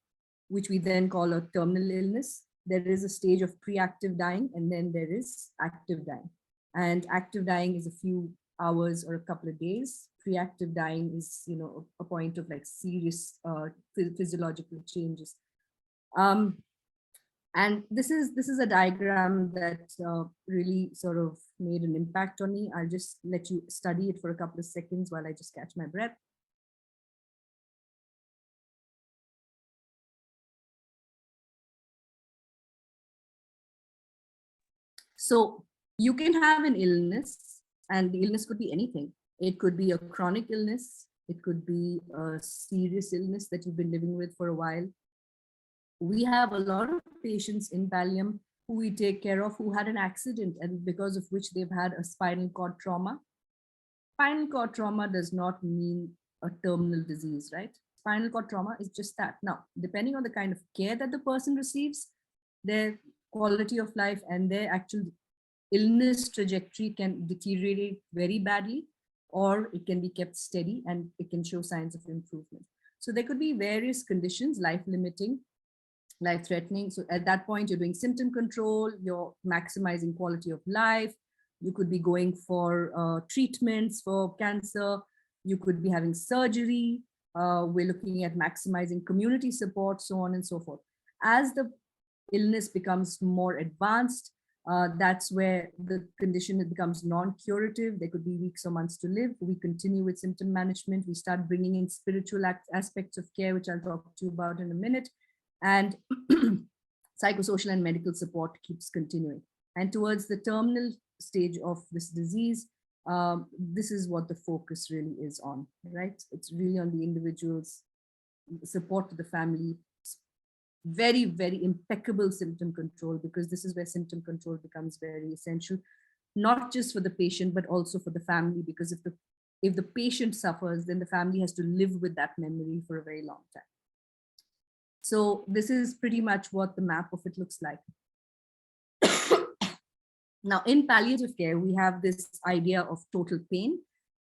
which we then call a terminal illness. There is a stage of pre-active dying, and then there is active dying. And active dying is a few hours or a couple of days. Pre-active dying is, a point of like serious physiological changes. And this is a diagram that really sort of made an impact on me. I'll just let you study it for a couple of seconds while I just catch my breath. So you can have an illness, and the illness could be anything. It could be a chronic illness. It could be a serious illness that you've been living with for a while. We have a lot of patients in Pallium who we take care of who had an accident, and because of which they've had a spinal cord trauma. Spinal cord trauma does not mean a terminal disease, right? Spinal cord trauma is just that. Now, depending on the kind of care that the person receives, their quality of life and their actual illness trajectory can deteriorate very badly, or it can be kept steady and it can show signs of improvement. So there could be various conditions, life-limiting, life-threatening. So at that point, you're doing symptom control, you're maximizing quality of life. You could be going for treatments for cancer. You could be having surgery. We're looking at maximizing community support, so on and so forth. As the illness becomes more advanced, That's where the condition becomes non-curative. There could be weeks or months to live. We continue with symptom management. We start bringing in spiritual aspects of care, which I'll talk to you about in a minute. And psychosocial and medical support keeps continuing. And towards the terminal stage of this disease, this is what the focus really is on, right? It's really on the individual's support to the family, very, very impeccable symptom control, because this is where symptom control becomes very essential, not just for the patient, but also for the family, because if the patient suffers, then the family has to live with that memory for a very long time. So this is pretty much what the map of it looks like. Now, in palliative care, we have this idea of total pain.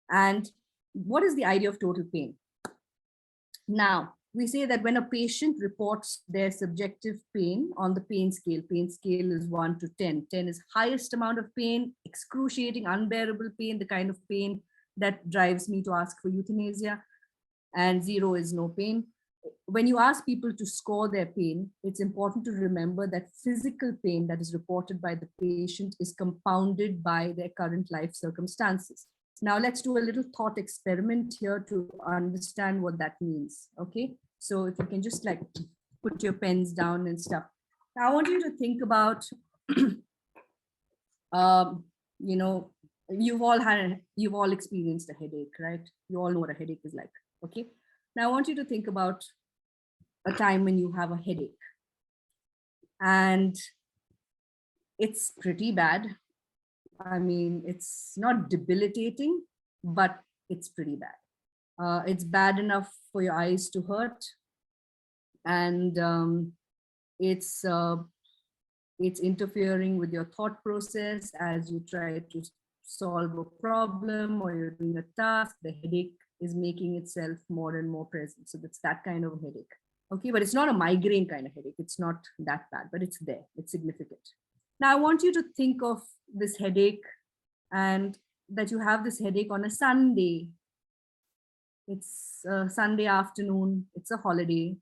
And what is the idea of total pain? Now, we say that when a patient reports their subjective pain on the pain scale is 1 to 10. 10 is highest amount of pain, excruciating, unbearable pain, the kind of pain that drives me to ask for euthanasia, and 0 is no pain. When you ask people to score their pain, it's important to remember that physical pain that is reported by the patient is compounded by their current life circumstances. Now let's do a little thought experiment here to understand what that means, okay? So if you can just like put your pens down and stuff. Now I want you to think about, you know, you've all experienced a headache, right? You all know what a headache is like, okay? Now I want you to think about a time when you have a headache and it's pretty bad. I mean, it's not debilitating, but it's pretty bad. It's bad enough for your eyes to hurt, and it's interfering with your thought process as you try to solve a problem or you're doing a task. The headache is making itself more and more present. So that's that kind of a headache. Okay, but it's not a migraine kind of headache. It's not that bad, but it's there. It's significant. Now I want you to think of this headache, and that you have this headache on a Sunday. It's a Sunday afternoon. It's a holiday.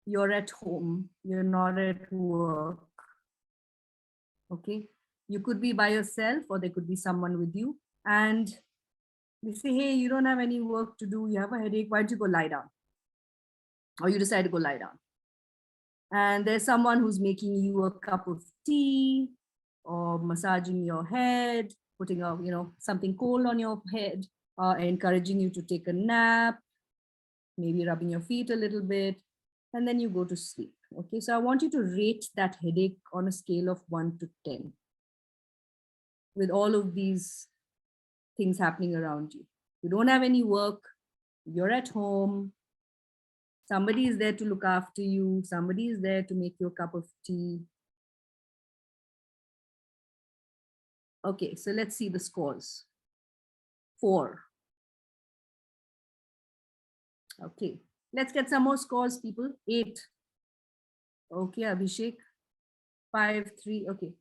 You're at home. You're not at work. Okay, you could be by yourself or there could be someone with you. And they say, hey, you don't have any work to do. You have a headache. Why don't you go lie down? Or you decide to go lie down. And there's someone who's making you a cup of tea or massaging your head, putting a, something cold on your head, encouraging you to take a nap, maybe rubbing your feet a little bit, and then you go to sleep. Okay, so I want you to rate that headache on a scale of 1 to 10 with all of these things happening around you. You don't have any work, you're at home, somebody is there to look after you, somebody is there to make you a cup of tea. Okay, so let's see the scores. 4. Okay, let's get some more scores, people. 8. Okay, Abhishek. 5, 3, okay.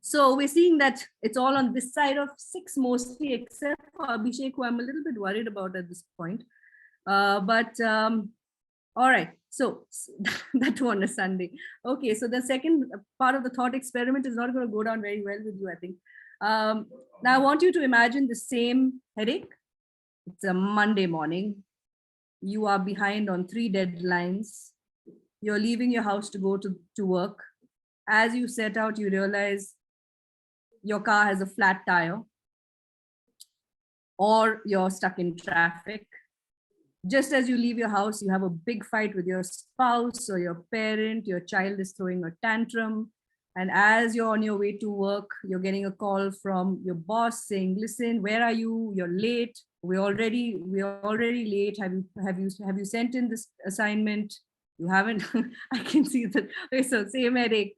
So we're seeing that it's all on this side of 6 mostly, except for Abhishek, who I'm a little bit worried about at this point. All right, so that one is Sunday. Okay, so the second part of the thought experiment is not going to go down very well with you, I think. Now I want you to imagine the same headache. It's a Monday morning. You are behind on 3 deadlines. You're leaving your house to go to work. As you set out, you realize your car has a flat tire, or you're stuck in traffic. Just as you leave your house, you have a big fight with your spouse or your parent, your child is throwing a tantrum. And as you're on your way to work, you're getting a call from your boss saying, listen, where are you? You're late. We're already late. Have you sent in this assignment? You haven't. I can see that. Okay, so same headache.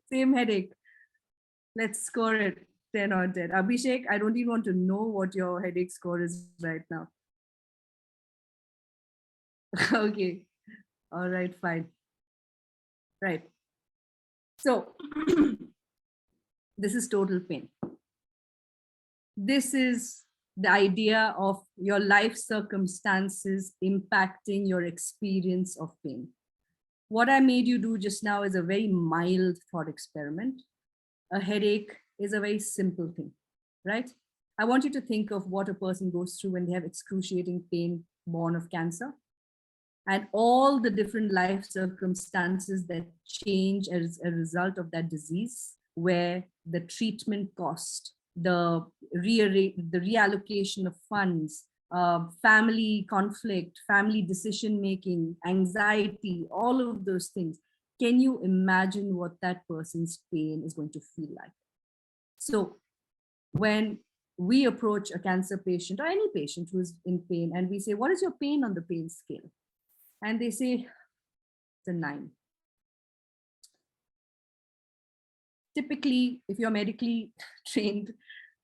Let's score it 10 on 10. Abhishek, I don't even want to know what your headache score is right now. Okay. All right, fine. Right. So this is total pain. This is the idea of your life circumstances impacting your experience of pain. What I made you do just now is a very mild thought experiment. A headache is a very simple thing, right? I want you to think of what a person goes through when they have excruciating pain born of cancer, and all the different life circumstances that change as a result of that disease, where the treatment cost, the reallocation of funds, family conflict, family decision making, anxiety, all of those things. Can you imagine what that person's pain is going to feel like? So when we approach a cancer patient or any patient who is in pain and we say, what is your pain on the pain scale? And they say, it's a 9. Typically, if you're medically trained,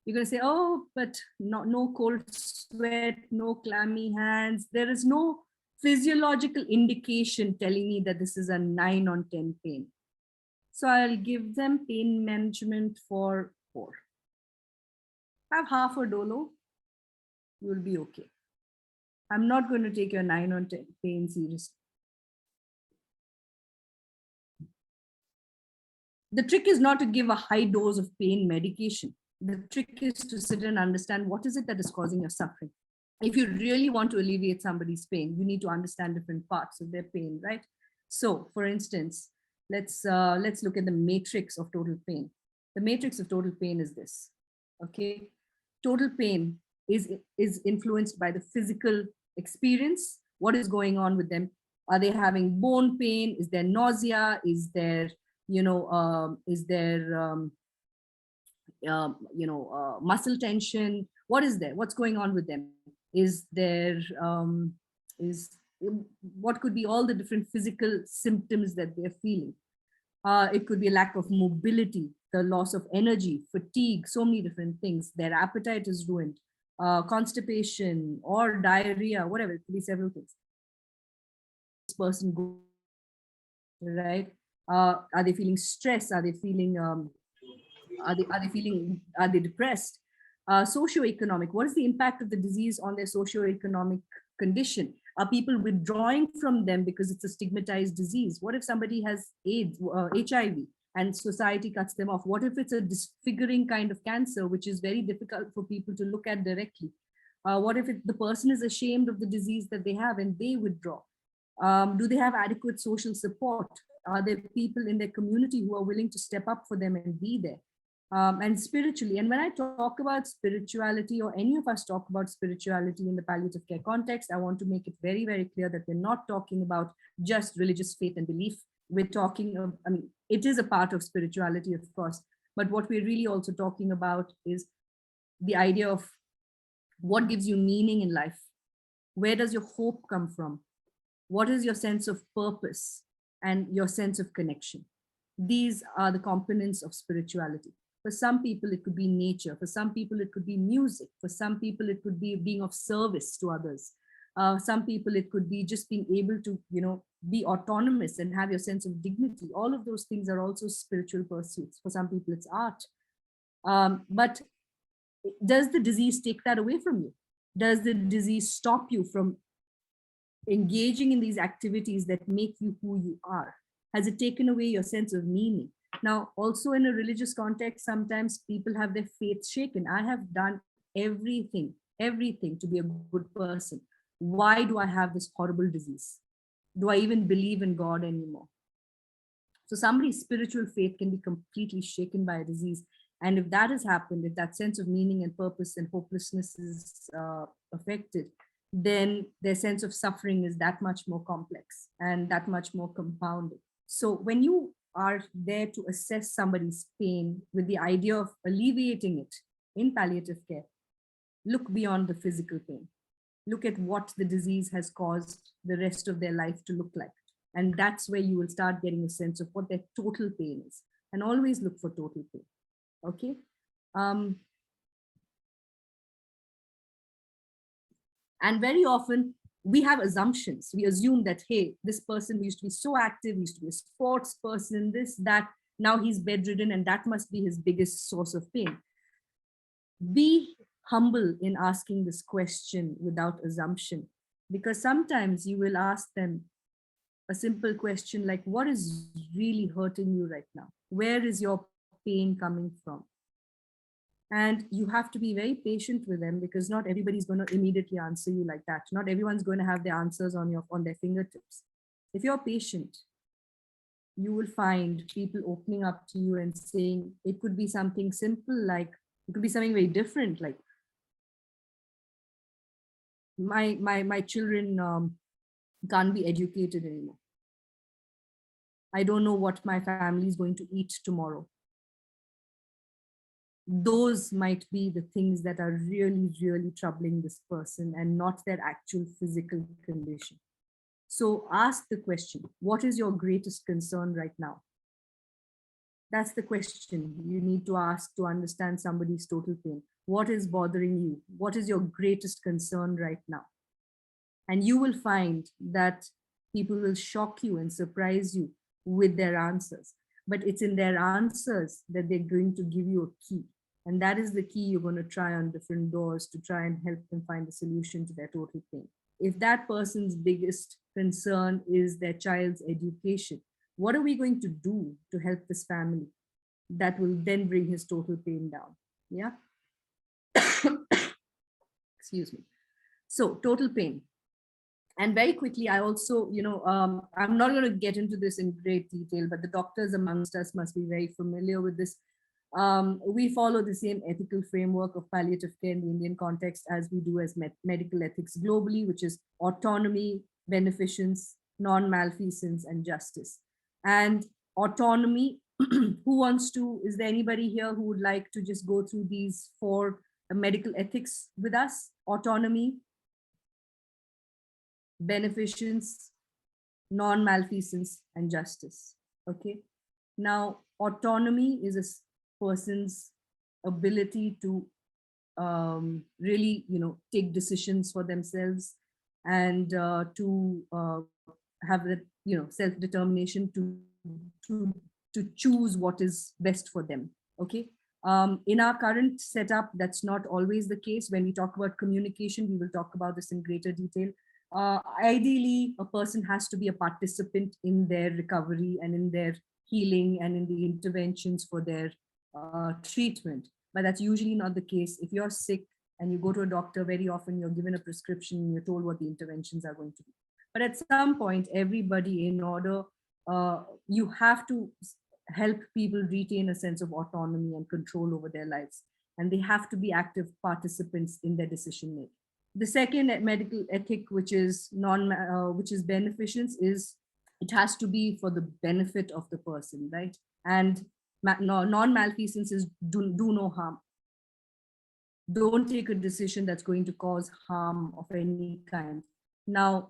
you're going to say, oh, but no cold sweat, no clammy hands. There is no physiological indication telling me that this is a 9 on 10 pain. So I'll give them pain management for 4. Have half a dolo, you'll be okay. I'm not going to take your 9 on 10 pain seriously. The trick is not to give a high dose of pain medication. The trick is to sit and understand what is it that is causing your suffering. If you really want to alleviate somebody's pain, you need to understand different parts of their pain, right? So, for instance, let's look at the matrix of total pain. The matrix of total pain is this. Okay, total pain is influenced by the physical experience. What is going on with them? Are they having bone pain? Is there nausea? Is there muscle tension? What is there? What's going on with them? Is there what could be all the different physical symptoms that they're feeling? It could be a lack of mobility, the loss of energy, fatigue, so many different things. Their appetite is ruined, constipation or diarrhea, whatever. It could be several things. This person goes, right? Are they feeling stress? Are they feeling are they depressed? Socioeconomic, what is the impact of the disease on their socioeconomic condition? Are people withdrawing from them because it's a stigmatized disease? What if somebody has AIDS, HIV, and society cuts them off? What if it's a disfiguring kind of cancer, which is very difficult for people to look at directly? What if the person is ashamed of the disease that they have and they withdraw? Do they have adequate social support? Are there people in their community who are willing to step up for them and be there? And spiritually, and when I talk about spirituality, or any of us talk about spirituality in the palliative care context, I want to make it very, very clear that we're not talking about just religious faith and belief. We're talking of, I mean, it is a part of spirituality, of course, but what we're really also talking about is the idea of what gives you meaning in life. Where does your hope come from? What is your sense of purpose and your sense of connection? These are the components of spirituality. For some people, it could be nature. For some people, it could be music. For some people, it could be being of service to others. Some people, it could be just being able to, be autonomous and have your sense of dignity. All of those things are also spiritual pursuits. For some people, it's art. But does the disease take that away from you? Does the disease stop you from engaging in these activities that make you who you are? Has it taken away your sense of meaning? Now, also in a religious context, sometimes people have their faith shaken. I have done everything to be a good person. Why do I have this horrible disease? Do I even believe in God anymore? So somebody's spiritual faith can be completely shaken by a disease. And if that has happened, if that sense of meaning and purpose and hopelessness is affected, then their sense of suffering is that much more complex and that much more compounded. So when you are there to assess somebody's pain with the idea of alleviating it in palliative care, look beyond the physical pain. Look at what the disease has caused the rest of their life to look like. And that's where you will start getting a sense of what their total pain is. And always look for total pain. Okay. And very often we have assumptions. We assume that, hey, this person used to be so active, used to be a sports person, this, that, now he's bedridden, and that must be his biggest source of pain. Be humble in asking this question without assumption, because sometimes you will ask them a simple question like, what is really hurting you right now? Where is your pain coming from? And you have to be very patient with them, because not everybody's going to immediately answer you like that. Not everyone's going to have the answers on their fingertips. If you're patient, you will find people opening up to you and saying, it could be something simple, like it could be something very different, like my children can't be educated anymore. I don't know what my family is going to eat tomorrow. Those might be the things that are really, really troubling this person, and not their actual physical condition. So ask the question, what is your greatest concern right now? That's the question you need to ask to understand somebody's total pain. What is bothering you? What is your greatest concern right now? And you will find that people will shock you and surprise you with their answers. But it's in their answers that they're going to give you a key. And that is the key you're going to try on different doors to try and help them find the solution to their total pain. If that person's biggest concern is their child's education, what are we going to do to help this family? That will then bring his total pain down. Yeah. Excuse me. So total pain. And very quickly, I also, I'm not going to get into this in great detail, but the doctors amongst us must be very familiar with this. We follow the same ethical framework of palliative care in the Indian context as we do as medical ethics globally, which is autonomy, beneficence, non-malfeasance, and justice. And autonomy, is there anybody here who would like to just go through these 4 medical ethics with us? Autonomy, beneficence, non-malfeasance, and justice. Okay. Now, autonomy is a person's ability to really, take decisions for themselves, and to have that, self-determination to choose what is best for them. Okay. In our current setup, that's not always the case. When we talk about communication, we will talk about this in greater detail. Ideally, a person has to be a participant in their recovery and in their healing and in the interventions for their treatment. But that's usually not the case. If you're sick and you go to a doctor, very often you're given a prescription and you're told what the interventions are going to be. But at some point, everybody, in order, you have to help people retain a sense of autonomy and control over their lives. And they have to be active participants in their decision making. The second medical ethic, which is beneficence, is it has to be for the benefit of the person, right? And non-malfeasance is do no harm. Don't take a decision that's going to cause harm of any kind. Now,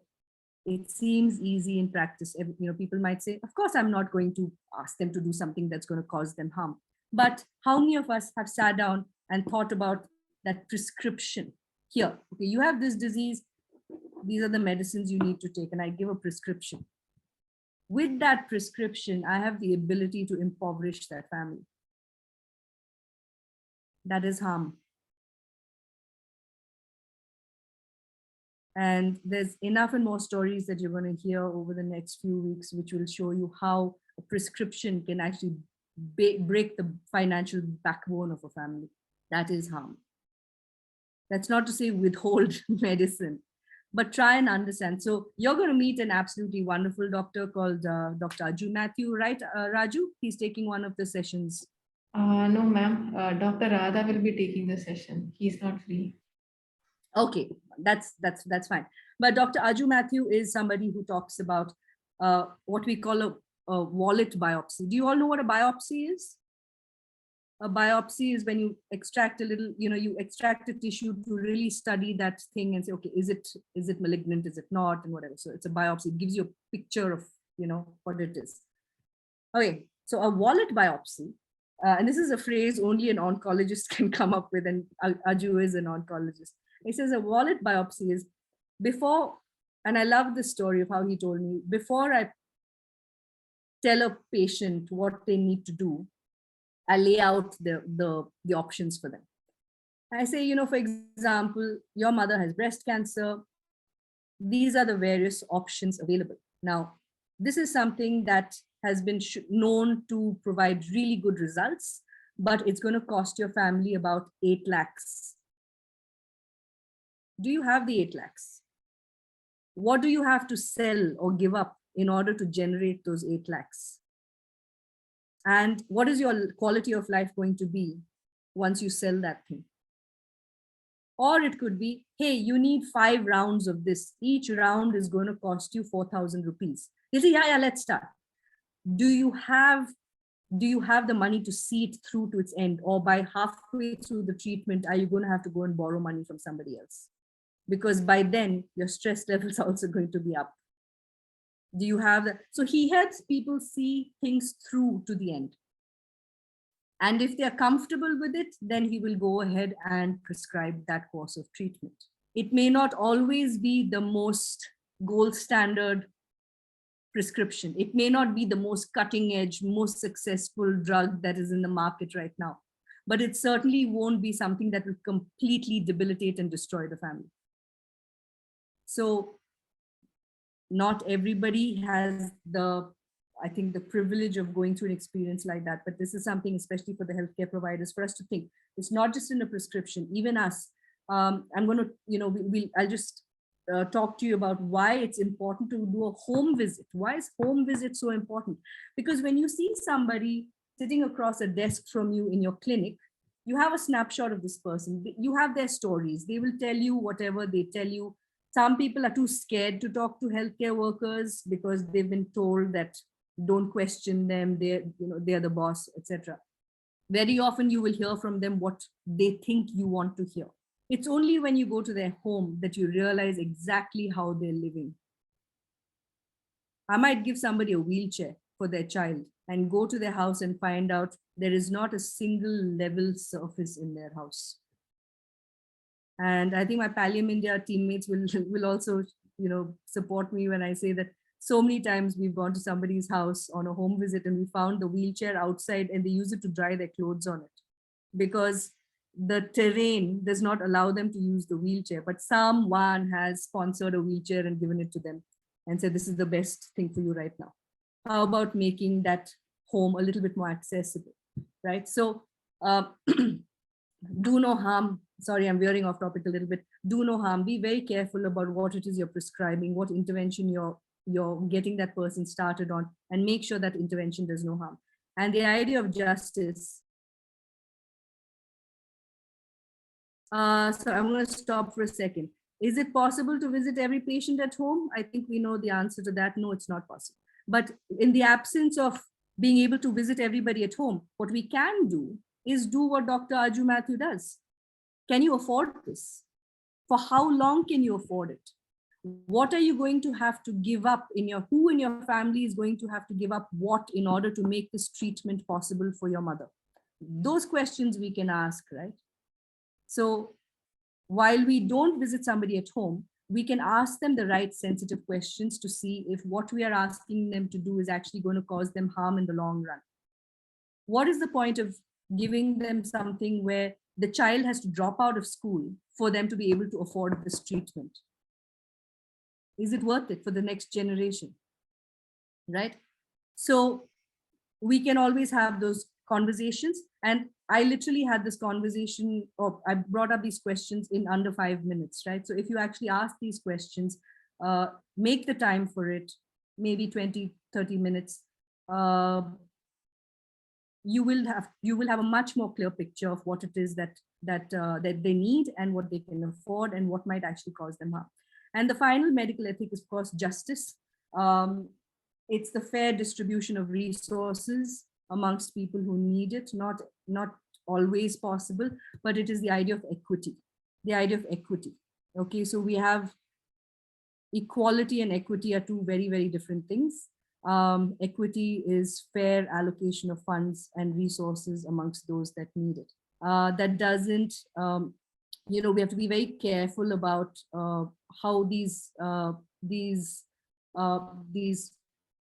it seems easy in practice. People might say, of course, I'm not going to ask them to do something that's going to cause them harm. But how many of us have sat down and thought about that prescription? Here, okay, you have this disease. These are the medicines you need to take, and I give a prescription. With that prescription, I have the ability to impoverish that family. That is harm. And there's enough and more stories that you're going to hear over the next few weeks, which will show you how a prescription can actually break the financial backbone of a family. That is harm. That's not to say withhold medicine, but try and understand. So you're going to meet an absolutely wonderful doctor called Dr. Aju Matthew, right, Raju? He's taking one of the sessions. No, ma'am. Dr. Radha will be taking the session. He's not free. Okay, that's fine. But Dr. Aju Matthew is somebody who talks about what we call a wallet biopsy. Do you all know what a biopsy is? A biopsy is when you extract a little, you extract a tissue to really study that thing and say, okay, is it malignant, is it not, and whatever. So it's a biopsy. It gives you a picture of, what it is. Okay, so a wallet biopsy, and this is a phrase only an oncologist can come up with, and Aju is an oncologist. He says a wallet biopsy is before, and I love the story of how he told me, before I tell a patient what they need to do, I lay out the options for them. I say, for example, your mother has breast cancer. These are the various options available. Now, this is something that has been known to provide really good results, but it's going to cost your family about 8 lakhs. Do you have the 8 lakhs? What do you have to sell or give up in order to generate those 8 lakhs? And what is your quality of life going to be once you sell that thing? Or it could be, hey, you need 5 rounds of this. Each round is going to cost you 4,000 rupees. You say, yeah, let's start. Do you have the money to see it through to its end? Or by halfway through the treatment, are you going to have to go and borrow money from somebody else? Because by then your stress levels are also going to be up. Do you have that? So he helps people see things through to the end. And if they're comfortable with it, then he will go ahead and prescribe that course of treatment. It may not always be the most gold standard prescription. It may not be the most cutting edge, most successful drug that is in the market right now, but it certainly won't be something that will completely debilitate and destroy the family. So not everybody has I think the privilege of going through an experience like that, but this is something, especially for the healthcare providers, for us to think. It's not just in a prescription, even us. I'm going to, I'll just talk to you about why it's important to do a home visit. Why is home visit so important? Because when you see somebody sitting across a desk from you in your clinic, you have a snapshot of this person. You have their stories. They will tell you whatever they tell you. Some people are too scared to talk to healthcare workers because they've been told that don't question them, they're the boss, etc. Very often you will hear from them what they think you want to hear. It's only when you go to their home that you realize exactly how they're living. I might give somebody a wheelchair for their child and go to their house and find out there is not a single level surface in their house. And I think my Palliative India teammates will also, support me when I say that so many times we've gone to somebody's house on a home visit and we found the wheelchair outside and they use it to dry their clothes on it because the terrain does not allow them to use the wheelchair, but someone has sponsored a wheelchair and given it to them and said, this is the best thing for you right now. How about making that home a little bit more accessible, right? So do no harm. Sorry, I'm veering off topic a little bit. Do no harm. Be very careful about what it is you're prescribing, what intervention you're getting that person started on, and make sure that intervention does no harm. And the idea of justice. So I'm going to stop for a second. Is it possible to visit every patient at home? I think we know the answer to that. No, it's not possible. But in the absence of being able to visit everybody at home, what we can do is do what Dr. Arju Matthew does. Can you afford this? For how long can you afford it? What are you going to have to give up who in your family is going to have to give up what in order to make this treatment possible for your mother? Those questions we can ask, right? So while we don't visit somebody at home, we can ask them the right sensitive questions to see if what we are asking them to do is actually going to cause them harm in the long run. What is the point of giving them something where the child has to drop out of school for them to be able to afford this treatment? Is it worth it for the next generation? Right? So we can always have those conversations. And I literally had this conversation, or I brought up these questions in under 5 minutes, right? So if you actually ask these questions, make the time for it, maybe 20, 30 minutes, you will have a much more clear picture of what it is that they need and what they can afford and what might actually cause them harm. And the final medical ethic is, of course, justice. It's the fair distribution of resources amongst people who need it, not always possible, but it is the idea of equity. The idea of equity. Okay, so we have equality and equity are two very, very different things. Equity is fair allocation of funds and resources amongst those that need it. That doesn't, we have to be very careful about how these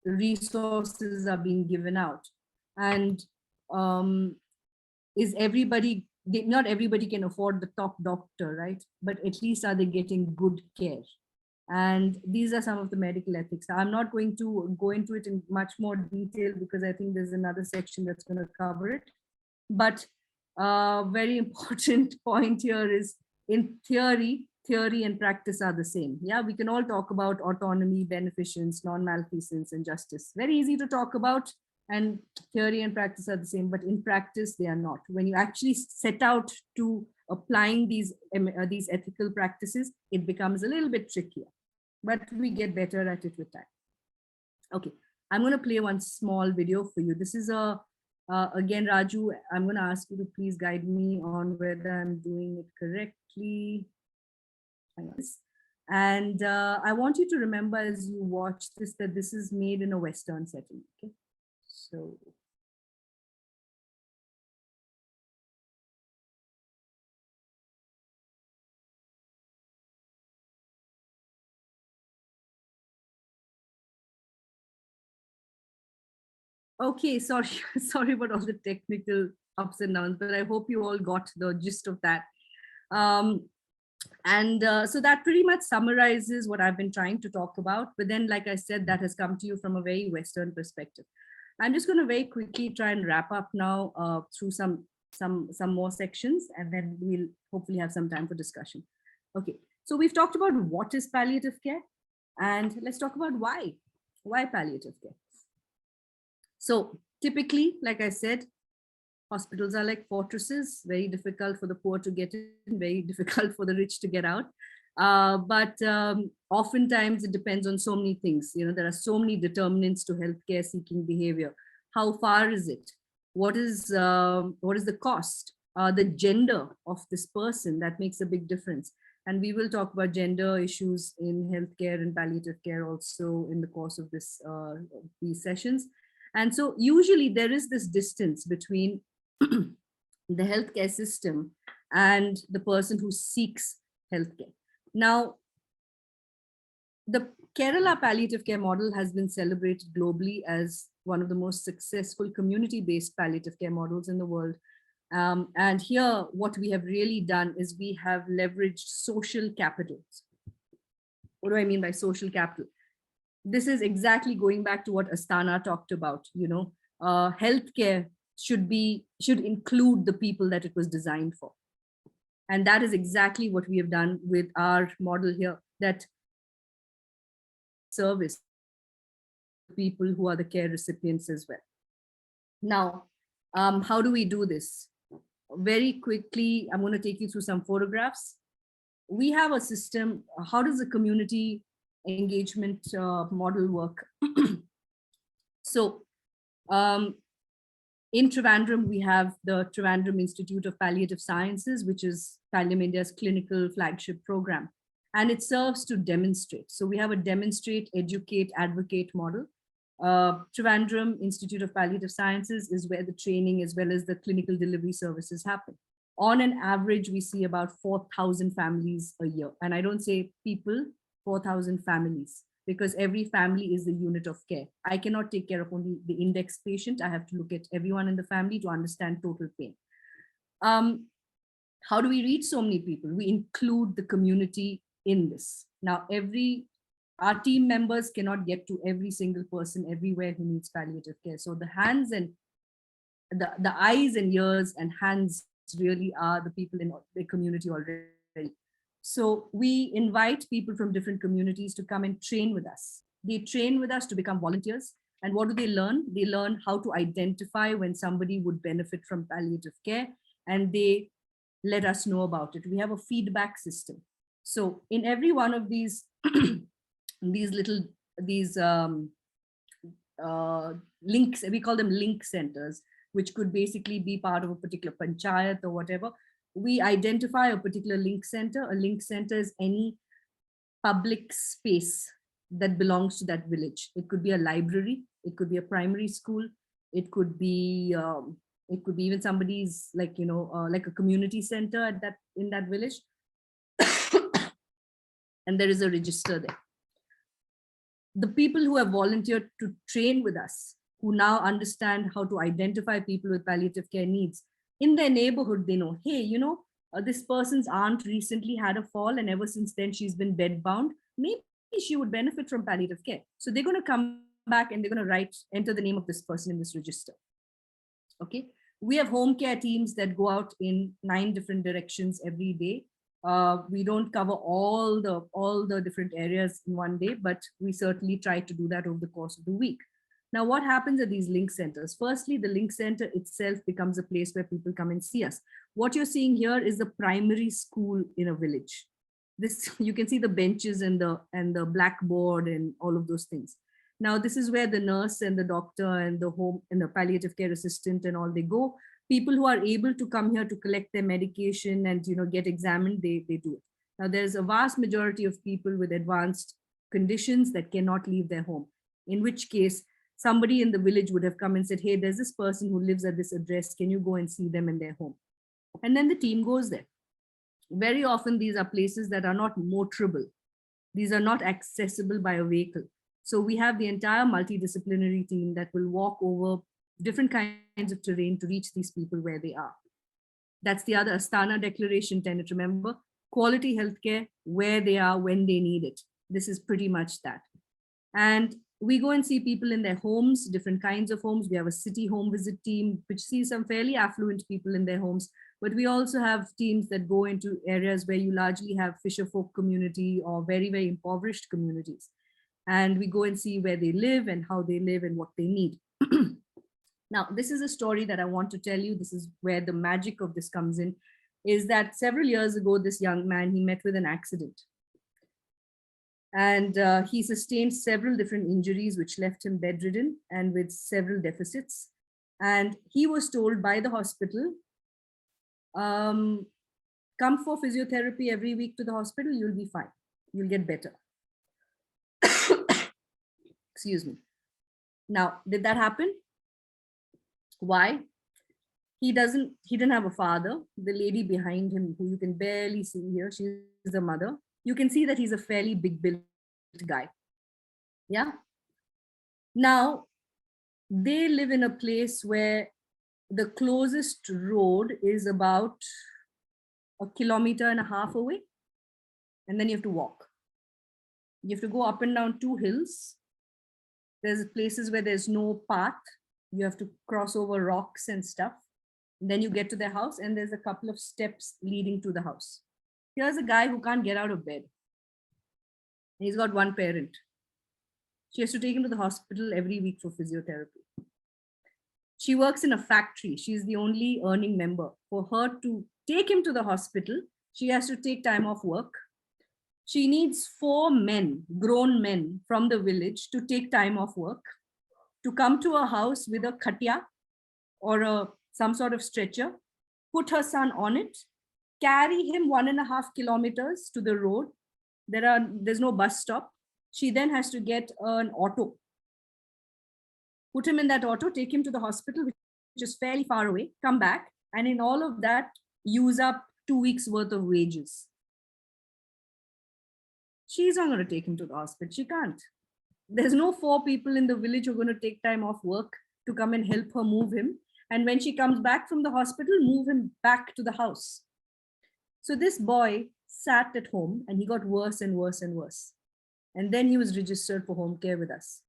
resources are being given out. And is everybody not everybody can afford the top doctor, right? But at least are they getting good care? And these are some of the medical ethics. I'm not going to go into it in much more detail because I think there's another section that's going to cover it. But very important point here is, in theory and practice are the same. Yeah, we can all talk about autonomy, beneficence, non-malfeasance, and justice. Very easy to talk about, and theory and practice are the same, but in practice they are not. When you actually set out to applying these ethical practices, it becomes a little bit trickier, but we get better at it with time. Okay, I'm going to play one small video for you. This is again, Raju, I'm going to ask you to please guide me on whether I'm doing it correctly. And I want you to remember as you watch this that this is made in a Western setting. Okay, so. Okay, sorry, sorry about all the technical ups and downs, but I hope you all got the gist of that. So that pretty much summarizes what I've been trying to talk about. But then, like I said, that has come to you from a very Western perspective. I'm just going to very quickly try and wrap up now through some more sections, and then we'll hopefully have some time for discussion. Okay, so we've talked about what is palliative care, and let's talk about why palliative care. So typically, like I said, hospitals are like fortresses, very difficult for the poor to get in, very difficult for the rich to get out. But oftentimes it depends on so many things. You know, there are so many determinants to healthcare seeking behavior. How far is it? What is the cost? The gender of this person, that makes a big difference. And we will talk about gender issues in healthcare and palliative care also in the course of these sessions. And so usually there is this distance between the healthcare system and the person who seeks healthcare. Now, the Kerala palliative care model has been celebrated globally as one of the most successful community-based palliative care models in the world. And here, what we have really done is we have leveraged social capital. What do I mean by social capital? This is exactly going back to what Astana talked about. You know, healthcare should include the people that it was designed for. And that is exactly what we have done with our model here, that service people who are the care recipients as well. Now, how do we do this? Very quickly, I'm going to take you through some photographs. We have a system. How does the community engagement model work? So in Trivandrum, we have the Trivandrum Institute of Palliative Sciences, which is Pallium India's clinical flagship program. And it serves to demonstrate. So we have a demonstrate, educate, advocate model. Trivandrum Institute of Palliative Sciences is where the training as well as the clinical delivery services happen. On an average, we see about 4,000 families a year. And I don't say people, 4,000 families, because every family is a unit of care. I cannot take care of only the index patient. I have to look at everyone in the family to understand total pain. How do we reach so many people? We include the community in this. Now, our team members cannot get to every single person everywhere who needs palliative care. So the hands and the eyes and ears and hands really are the people in the community already. So we invite people from different communities to come and train with us. They train with us to become volunteers. And what do they learn? They learn how to identify when somebody would benefit from palliative care, and they let us know about it. We have a feedback system. So in every one of these links, we call them link centers, which could basically be part of a particular panchayat or whatever. We identify a particular link center. A link center is any public space that belongs to that village. It could be a library, it could be a primary school, it could be even somebody's like a community center in that village. And there is a register there. The people who have volunteered to train with us, who now understand how to identify people with palliative care needs, in their neighborhood, they know, hey, this person's aunt recently had a fall, and ever since then she's been bedbound. Maybe she would benefit from palliative care. So they're going to come back and they're going to enter the name of this person in this register. Okay. We have home care teams that go out in 9 different directions every day. We don't cover all the different areas in one day, but we certainly try to do that over the course of the week. Now, what happens at these link centers? Firstly, the link center itself becomes a place where people come and see us. What you're seeing here is the primary school in a village. This, you can see the benches and the blackboard and all of those things. Now, this is where the nurse and the doctor and the home and the palliative care assistant and all, they go. People who are able to come here to collect their medication and get examined, they do it. Now, there's a vast majority of people with advanced conditions that cannot leave their home, in which case somebody in the village would have come and said, hey, there's this person who lives at this address. Can you go and see them in their home? And then the team goes there. Very often, these are places that are not motorable. These are not accessible by a vehicle. So we have the entire multidisciplinary team that will walk over different kinds of terrain to reach these people where they are. That's the other Astana Declaration tenet, remember? Quality healthcare where they are, when they need it. This is pretty much that. And we go and see people in their homes, different kinds of homes. We have a city home visit team, which sees some fairly affluent people in their homes. But we also have teams that go into areas where you largely have fisherfolk community or very, very impoverished communities. And we go and see where they live and how they live and what they need. Now, this is a story that I want to tell you. This is where the magic of this comes in, is that several years ago, this young man, he met with an accident. And he sustained several different injuries, which left him bedridden and with several deficits. And he was told by the hospital, come for physiotherapy every week to the hospital, you'll be fine. You'll get better. Excuse me. Now, did that happen? Why? He didn't have a father. The lady behind him, who you can barely see here, she's the mother. You can see that he's a fairly big built guy. Yeah. Now, they live in a place where the closest road is about 1.5 kilometers away. And then you have to walk. You have to go up and down 2 hills. There's places where there's no path. You have to cross over rocks and stuff. And then you get to their house and there's a couple of steps leading to the house. Here's a guy who can't get out of bed. He's got one parent. She has to take him to the hospital every week for physiotherapy. She works in a factory. She's the only earning member. For her to take him to the hospital, she has to take time off work. She needs 4 men, grown men from the village, to take time off work, to come to her house with a khatia or some sort of stretcher, put her son on it, carry him 1.5 kilometers to the road. There's no bus stop. She then has to get an auto, put him in that auto, take him to the hospital, which is fairly far away, come back, and in all of that, use up 2 weeks worth of wages. She's not going to take him to the hospital. She can't. There's no 4 people in the village who are going to take time off work to come and help her move him. And when she comes back from the hospital, move him back to the house. So this boy sat at home and he got worse and worse and worse. And then he was registered for home care with us.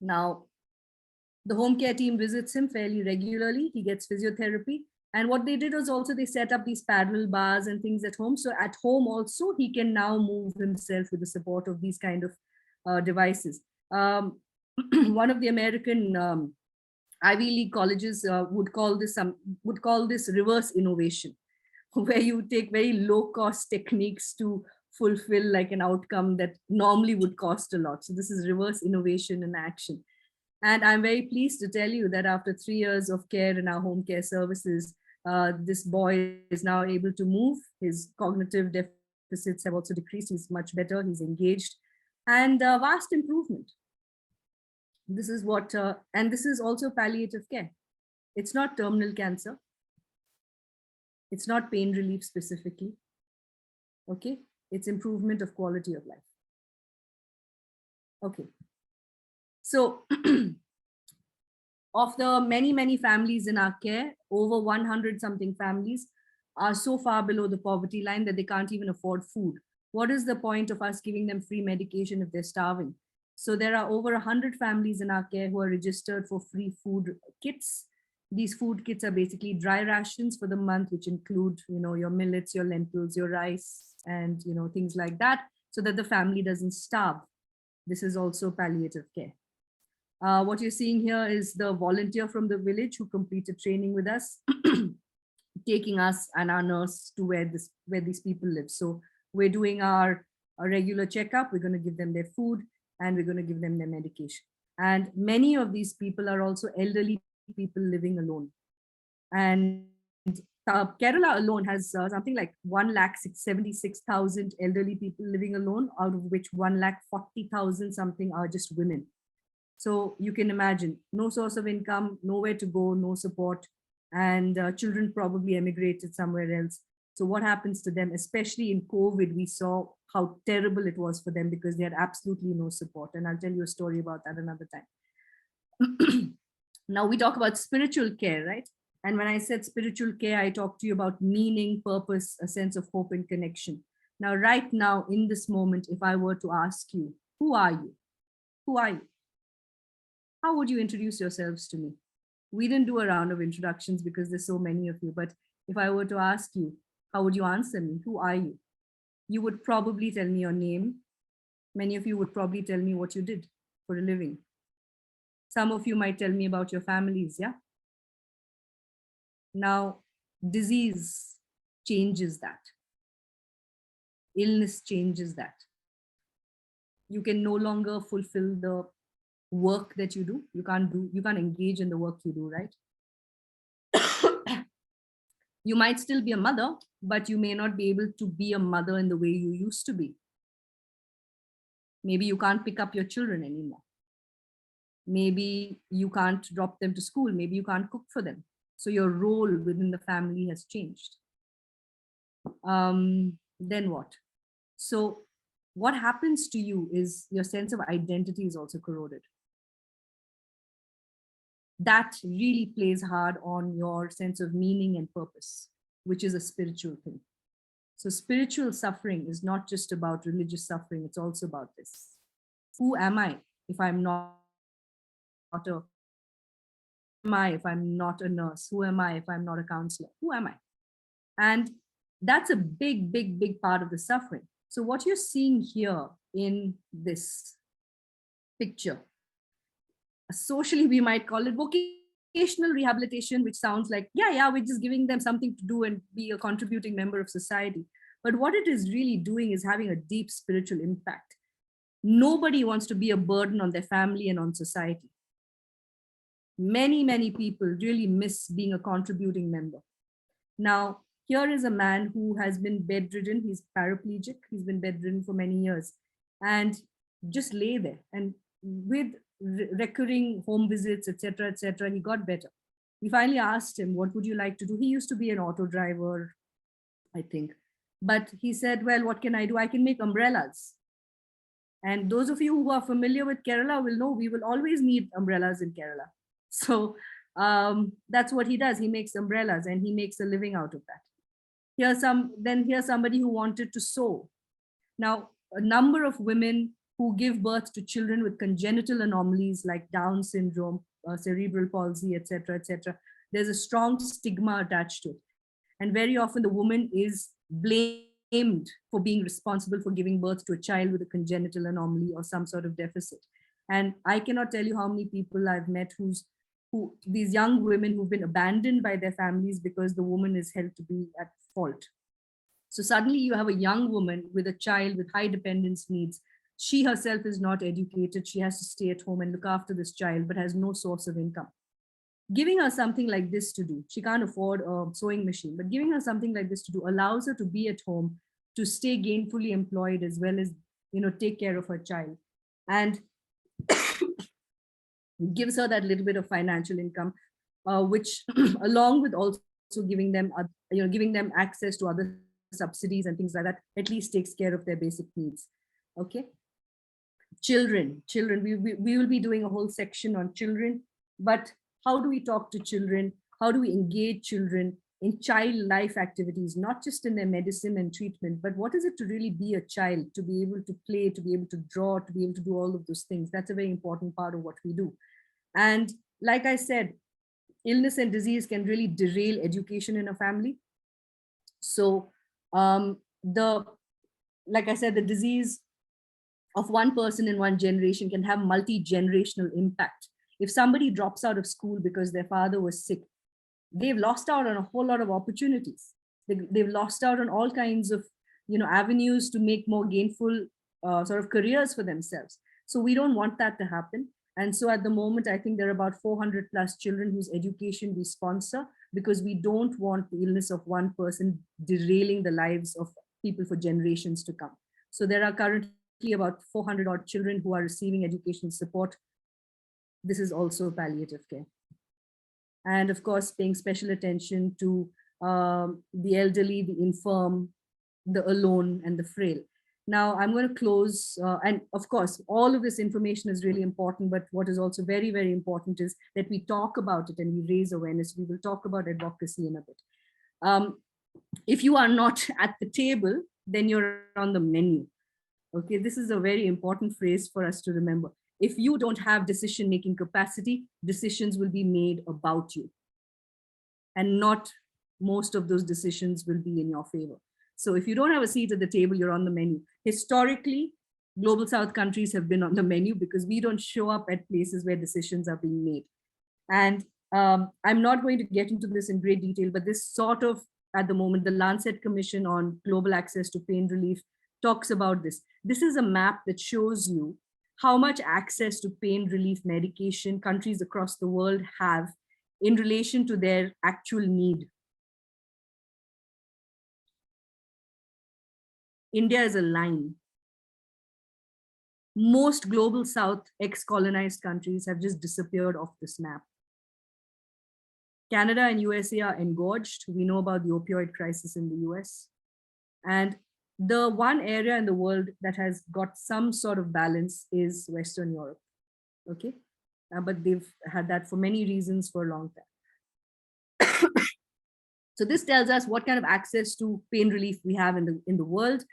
Now, the home care team visits him fairly regularly. He gets physiotherapy. And what they did was also they set up these parallel bars and things at home. So at home also, he can now move himself with the support of these kind of devices. One of the American Ivy League colleges would call this reverse innovation, where you take very low cost techniques to fulfill like an outcome that normally would cost a lot. So this is reverse innovation in action. And I'm very pleased to tell you that after 3 years of care in our home care services, this boy is now able to move. His cognitive deficits have also decreased. He's much better. He's engaged, and vast improvement. This is what, and this is also palliative care. It's not terminal cancer. It's not pain relief specifically. Okay, it's improvement of quality of life. Okay. So Of the many families in our care, over 100 something families are so far below the poverty line that they can't even afford food. What is the point of us giving them free medication if they're starving? So there are over 100 families in our care who are registered for free food kits. These food kits are basically dry rations for the month, which include, your millets, your lentils, your rice, and, things like that, so that the family doesn't starve. This is also palliative care. What you're seeing here is the volunteer from the village who completed training with us, taking us and our nurse to where these people live. So we're doing our regular checkup. We're going to give them their food and we're going to give them their medication. And many of these people are also elderly people living alone. And Kerala alone has something like 1,76,000 elderly people living alone, out of which 1,40,000 something are just women. So you can imagine, no source of income, nowhere to go, no support, and children probably emigrated somewhere else. So what happens to them, especially in COVID, we saw how terrible it was for them because they had absolutely no support. And I'll tell you a story about that another time. Now we talk about spiritual care, right? And when I said spiritual care, I talked to you about meaning, purpose, a sense of hope and connection. Now, right now, in this moment, if I were to ask you, who are you? Who are you? How would you introduce yourselves to me? We didn't do a round of introductions because there's so many of you, but if I were to ask you, how would you answer me? Who are you? You would probably tell me your name. Many of you would probably tell me what you did for a living. Some of you might tell me about your families, yeah? Now, disease changes that. Illness changes that. You can no longer fulfill the work that you do. You can't engage in the work you do, right? You might still be a mother, but you may not be able to be a mother in the way you used to be. Maybe you can't pick up your children anymore. Maybe you can't drop them to school. Maybe you can't cook for them. So your role within the family has changed. Then what? So what happens to you is your sense of identity is also corroded. That really plays hard on your sense of meaning and purpose, which is a spiritual thing. So spiritual suffering is not just about religious suffering, it's also about this. Who am I if I'm not a who am I if I'm not a nurse? Who am I if I'm not a counselor? Who am I? And that's a big part of the suffering. So what you're seeing here in this picture, socially we might call it vocational rehabilitation, which sounds like, yeah, we're just giving them something to do and be a contributing member of society. But what it is really doing is having a deep spiritual impact. Nobody wants to be a burden on their family and on society. Many people really miss being a contributing member. Now, here is a man who has been bedridden. He's paraplegic. He's been bedridden for many years and just lay there. And with recurring home visits, etc., he got better. We finally asked him, what would you like to do? He used to be an auto driver, I think. But he said, well, what can I do? I can make umbrellas. And those of you who are familiar with Kerala will know we will always need umbrellas in Kerala. So that's what he does. He makes umbrellas and he makes a living out of that. Here's somebody who wanted to sew. Now, a number of women who give birth to children with congenital anomalies like Down syndrome, cerebral palsy, etc., there's a strong stigma attached to it. And very often the woman is blamed for being responsible for giving birth to a child with a congenital anomaly or some sort of deficit. And I cannot tell you how many people I've met these young women who've been abandoned by their families because the woman is held to be at fault. So suddenly you have a young woman with a child with high dependence needs. She herself is not educated. She has to stay at home and look after this child, but has no source of income. Giving her something like this to do, she can't afford a sewing machine, but giving her something like this to do allows her to be at home, to stay gainfully employed, as well as, take care of her child. And gives her that little bit of financial income, which along with also giving them access to other subsidies and things like that, at least takes care of their basic needs. Okay. Children, we will be doing a whole section on children, but how do we talk to children? How do we engage children in child life activities, not just in their medicine and treatment, but what is it to really be a child, to be able to play, to be able to draw, to be able to do all of those things? That's a very important part of what we do. And like I said, illness and disease can really derail education in a family. So like I said, the disease of one person in one generation can have multi-generational impact. If somebody drops out of school because their father was sick, they've lost out on a whole lot of opportunities. They've lost out on all kinds of, avenues to make more gainful sort of careers for themselves. So we don't want that to happen. And so at the moment, I think there are about 400 plus children whose education we sponsor, because we don't want the illness of one person derailing the lives of people for generations to come. So there are currently about 400 odd children who are receiving education support. This is also palliative care. And of course, paying special attention to the elderly, the infirm, the alone, and the frail. Now, I'm going to close, and of course, all of this information is really important, but what is also very, very important is that we talk about it and we raise awareness. We will talk about advocacy in a bit. If you are not at the table, then you're on the menu. Okay, this is a very important phrase for us to remember. If you don't have decision-making capacity, decisions will be made about you. And not most of those decisions will be in your favor. So if you don't have a seat at the table, you're on the menu. Historically, global South countries have been on the menu because we don't show up at places where decisions are being made. And I'm not going to get into this in great detail, but this sort of, at the moment, the Lancet Commission on Global Access to Pain Relief talks about this. This is a map that shows you how much access to pain relief medication countries across the world have in relation to their actual need. India is a line. Most global South ex-colonized countries have just disappeared off this map. Canada and USA are engorged. We know about the opioid crisis in the US. And the one area in the world that has got some sort of balance is Western Europe, okay? But they've had that for many reasons for a long time. So this tells us what kind of access to pain relief we have in the world.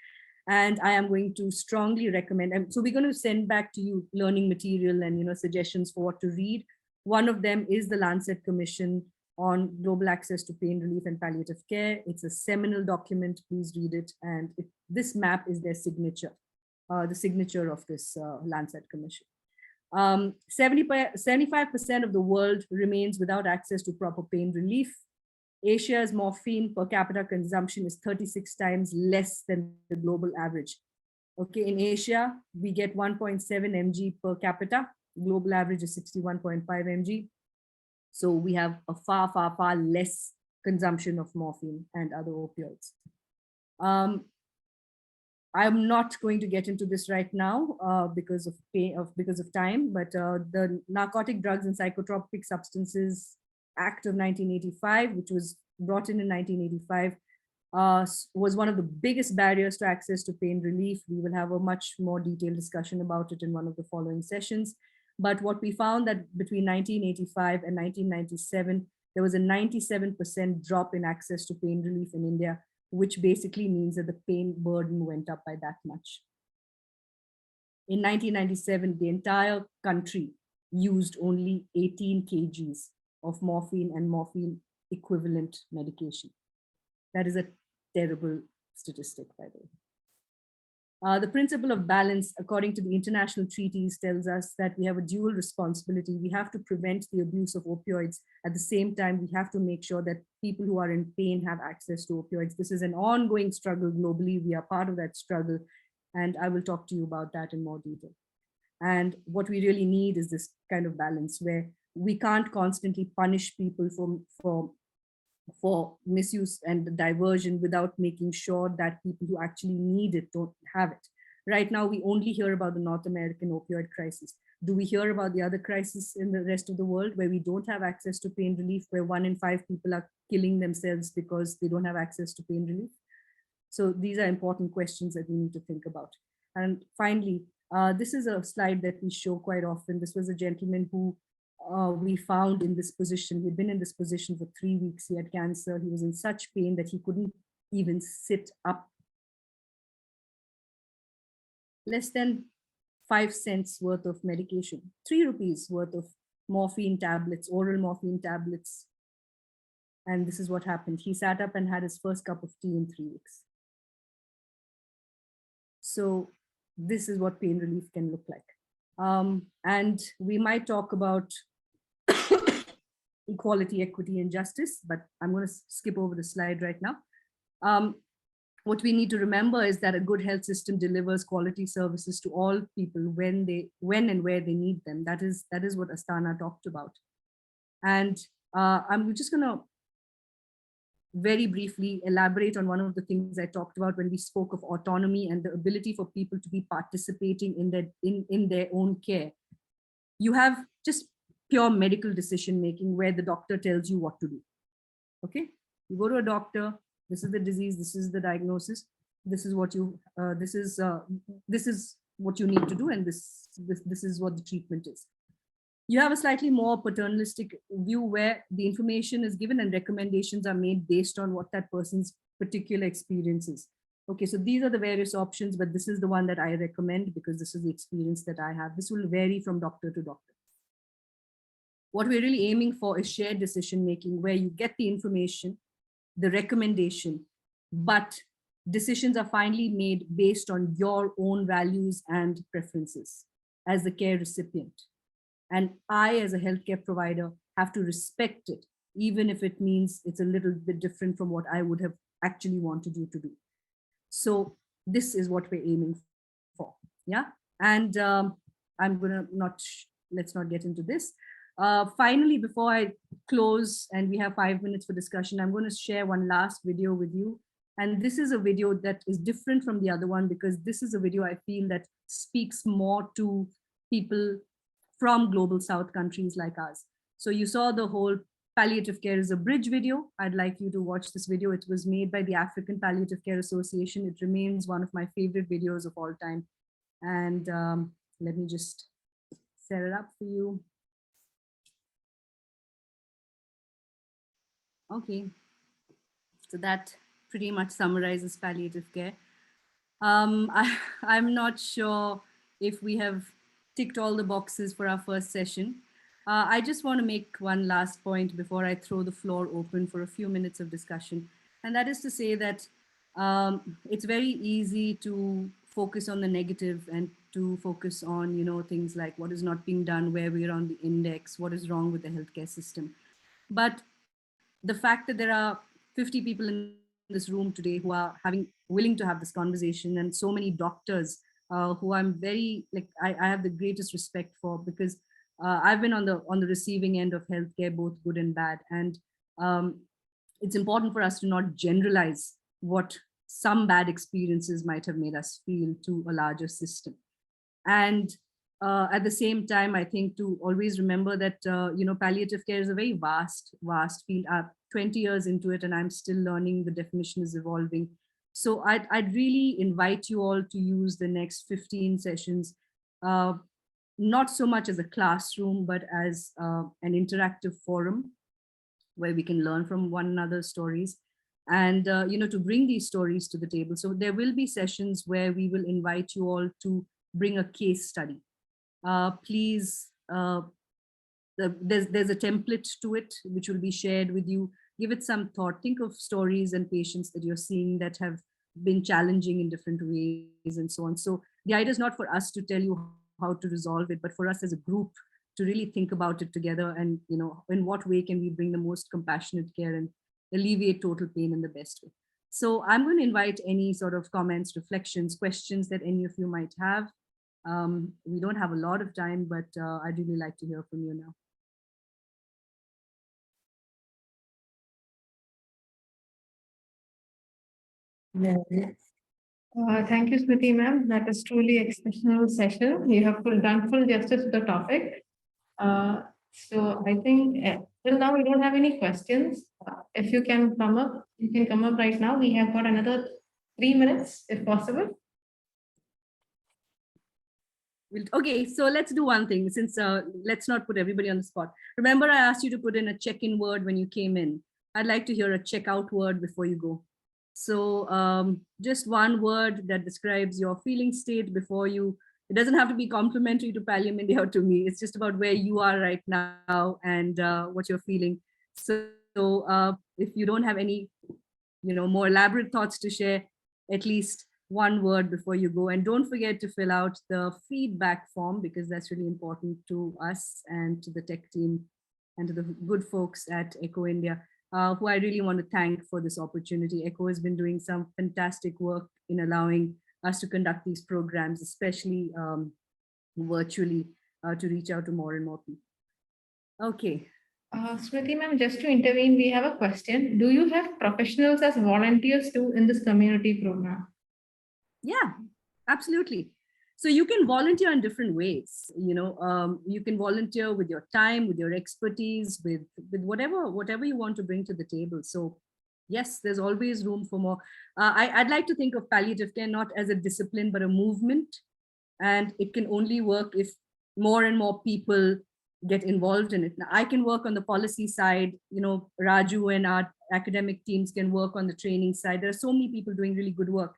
And I am going to strongly recommend, and so we're going to send back to you learning material and suggestions for what to read. One of them is the Lancet Commission on Global Access to Pain Relief and Palliative Care. It's a seminal document, please read it. And this map is their signature, the signature of this Lancet Commission. 75% of the world remains without access to proper pain relief. Asia's morphine per capita consumption is 36 times less than the global average. Okay, in Asia, we get 1.7 mg per capita. Global average is 61.5 mg. So we have a far, far, far less consumption of morphine and other opioids. I'm not going to get into this right now because of time, but the Narcotic Drugs and Psychotropic Substances Act of 1985, which was brought in 1985, was one of the biggest barriers to access to pain relief. We will have a much more detailed discussion about it in one of the following sessions. But what we found that between 1985 and 1997, there was a 97% drop in access to pain relief in India, which basically means that the pain burden went up by that much. In 1997, the entire country used only 18 kgs of morphine and morphine equivalent medication. That is a terrible statistic, by the way. The principle of balance, according to the international treaties, tells us that we have a dual responsibility. We have to prevent the abuse of opioids. At the same time, we have to make sure that people who are in pain have access to opioids. This is an ongoing struggle globally. We are part of that struggle, and I will talk to you about that in more detail. And what we really need is this kind of balance where we can't constantly punish people for misuse and diversion without making sure that people who actually need it don't have it. Right now, we only hear about the North American opioid crisis. Do we hear about the other crises in the rest of the world where we don't have access to pain relief, where 1 in 5 people are killing themselves because they don't have access to pain relief? So these are important questions that we need to think about. And finally, this is a slide that we show quite often. This was a gentleman who we found in this position. He'd been in this position for 3 weeks. He had cancer. He was in such pain that he couldn't even sit up. Less than 5 cents worth of medication, 3 rupees worth of morphine tablets, oral morphine tablets. And this is what happened. He sat up and had his first cup of tea in 3 weeks. So this is what pain relief can look like. And we might talk about equality, equity, and justice, but I'm going to skip over the slide right now. What we need to remember is that a good health system delivers quality services to all people when and where they need them. That is what Astana talked about. And I'm just going to very briefly elaborate on one of the things I talked about when we spoke of autonomy and the ability for people to be participating in their own care. You have just pure medical decision making where the doctor tells you what to do. Okay, you go to a doctor. This is the disease. This is the diagnosis. This is what you. This is what you need to do, and this is what the treatment is. You have a slightly more paternalistic view where the information is given and recommendations are made based on what that person's particular experience is. Okay, so these are the various options, but this is the one that I recommend because this is the experience that I have. This will vary from doctor to doctor. What we're really aiming for is shared decision making where you get the information, the recommendation, but decisions are finally made based on your own values and preferences as the care recipient. And I, as a healthcare provider, have to respect it, even if it means it's a little bit different from what I would have actually wanted you to do. So this is what we're aiming for. Yeah. And I'm going to let's not get into this. Finally, before I close and we have 5 minutes for discussion, I'm going to share one last video with you. And this is a video that is different from the other one because this is a video I feel that speaks more to people from global South countries like us. So you saw the whole palliative care is a bridge video. I'd like you to watch this video. It was made by the African Palliative Care Association. It remains one of my favorite videos of all time. And let me just set it up for you. Okay, so that pretty much summarizes palliative care. I'm not sure if we have ticked all the boxes for our first session. I just want to make one last point before I throw the floor open for a few minutes of discussion. And that is to say that it's very easy to focus on the negative and to focus on, things like what is not being done, where we are on the index, what is wrong with the healthcare system. But the fact that there are 50 people in this room today who are willing to have this conversation, and so many doctors who I'm very I have the greatest respect for, because I've been on the receiving end of healthcare, both good and bad, and it's important for us to not generalize what some bad experiences might have made us feel to a larger system. And at the same time, I think to always remember that palliative care is a very vast field. 20 years into it, and I'm still learning. The definition is evolving. So I'd really invite you all to use the next 15 sessions, not so much as a classroom, but as an interactive forum where we can learn from one another's stories, and to bring these stories to the table. So there will be sessions where we will invite you all to bring a case study. Please, there's a template to it which will be shared with you. Give it some thought. Think of stories and patients that you're seeing that have been challenging in different ways and so on. So the idea is not for us to tell you how to resolve it, but for us as a group to really think about it together, and in what way can we bring the most compassionate care and alleviate total pain in the best way. So I'm going to invite any sort of comments, reflections, questions that any of you might have. We don't have a lot of time, but I'd really like to hear from you now. Thank you, Smriti ma'am. That is truly exceptional session. You have done full justice to the topic. So I think till now we don't have any questions. If you can come up, you can come up right now. We have got another 3 minutes, if possible. Okay, so let's do one thing, since let's not put everybody on the spot. Remember, I asked you to put in a check-in word when you came in. I'd like to hear a check-out word before you go. So just one word that describes your feeling state before you. It doesn't have to be complimentary to Pallium India or to me. It's just about where you are right now and what you're feeling. So if you don't have any, more elaborate thoughts to share, at least one word before you go. And don't forget to fill out the feedback form, because that's really important to us and to the tech team and to the good folks at Echo India, who I really want to thank for this opportunity. Echo has been doing some fantastic work in allowing us to conduct these programs, especially virtually, to reach out to more and more people. Okay. Smriti ma'am, just to intervene, we have a question. Do you have professionals as volunteers too in this community program? Yeah, absolutely. So you can volunteer in different ways. You can volunteer with your time, with your expertise, with whatever you want to bring to the table. So yes, there's always room for more. I'd like to think of palliative care not as a discipline, but a movement. And it can only work if more and more people get involved in it. Now, I can work on the policy side, Raju and our academic teams can work on the training side. There are so many people doing really good work,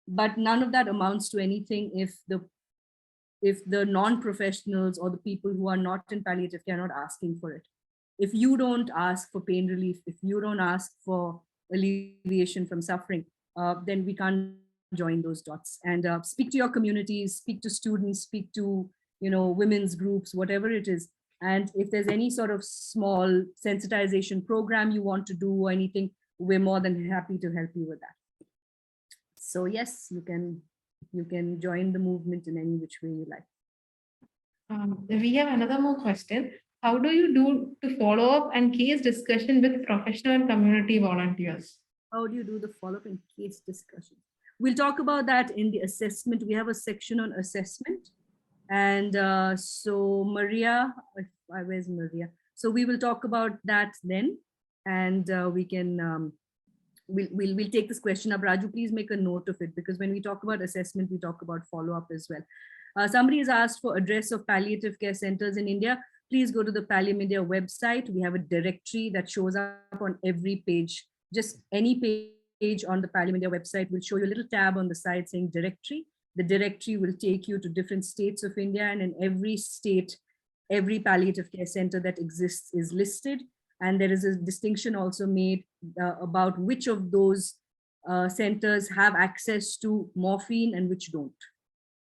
but none of that amounts to anything if the non-professionals or the people who are not in palliative care are not asking for it. If you don't ask for pain relief, if you don't ask for alleviation from suffering, then we can't join those dots. And speak to your communities, speak to students, speak to women's groups, whatever it is. And if there's any sort of small sensitization program you want to do or anything, we're more than happy to help you with that. So yes, you can join the movement in any which way you like. We have another more question. How do you do to follow up and case discussion with professional and community volunteers? How do you do the follow-up and case discussion? We'll talk about that in the assessment. We have a section on assessment. And so Maria, where's Maria? So we will talk about that then. And we can, we'll take this question up. Raju, please make a note of it, because when we talk about assessment, we talk about follow-up as well. Somebody has asked for address of palliative care centers in India. Please go to the Pallium India website. We have a directory that shows up on every page. Just any page on the Pallium India website will show you a little tab on the side saying directory. The directory will take you to different states of India, and in every state, every palliative care center that exists is listed. And there is a distinction also made about which of those centers have access to morphine and which don't.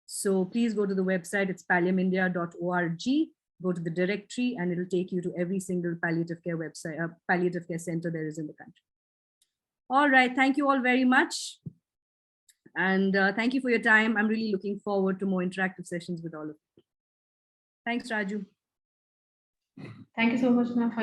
So please go to the website, it's palliumindia.org, go to the directory, and it'll take you to every single palliative care website, palliative care center there is in the country. All right, thank you all very much. And thank you for your time. I'm really looking forward to more interactive sessions with all of you. Thanks, Raju. Thank you so much, ma'am, for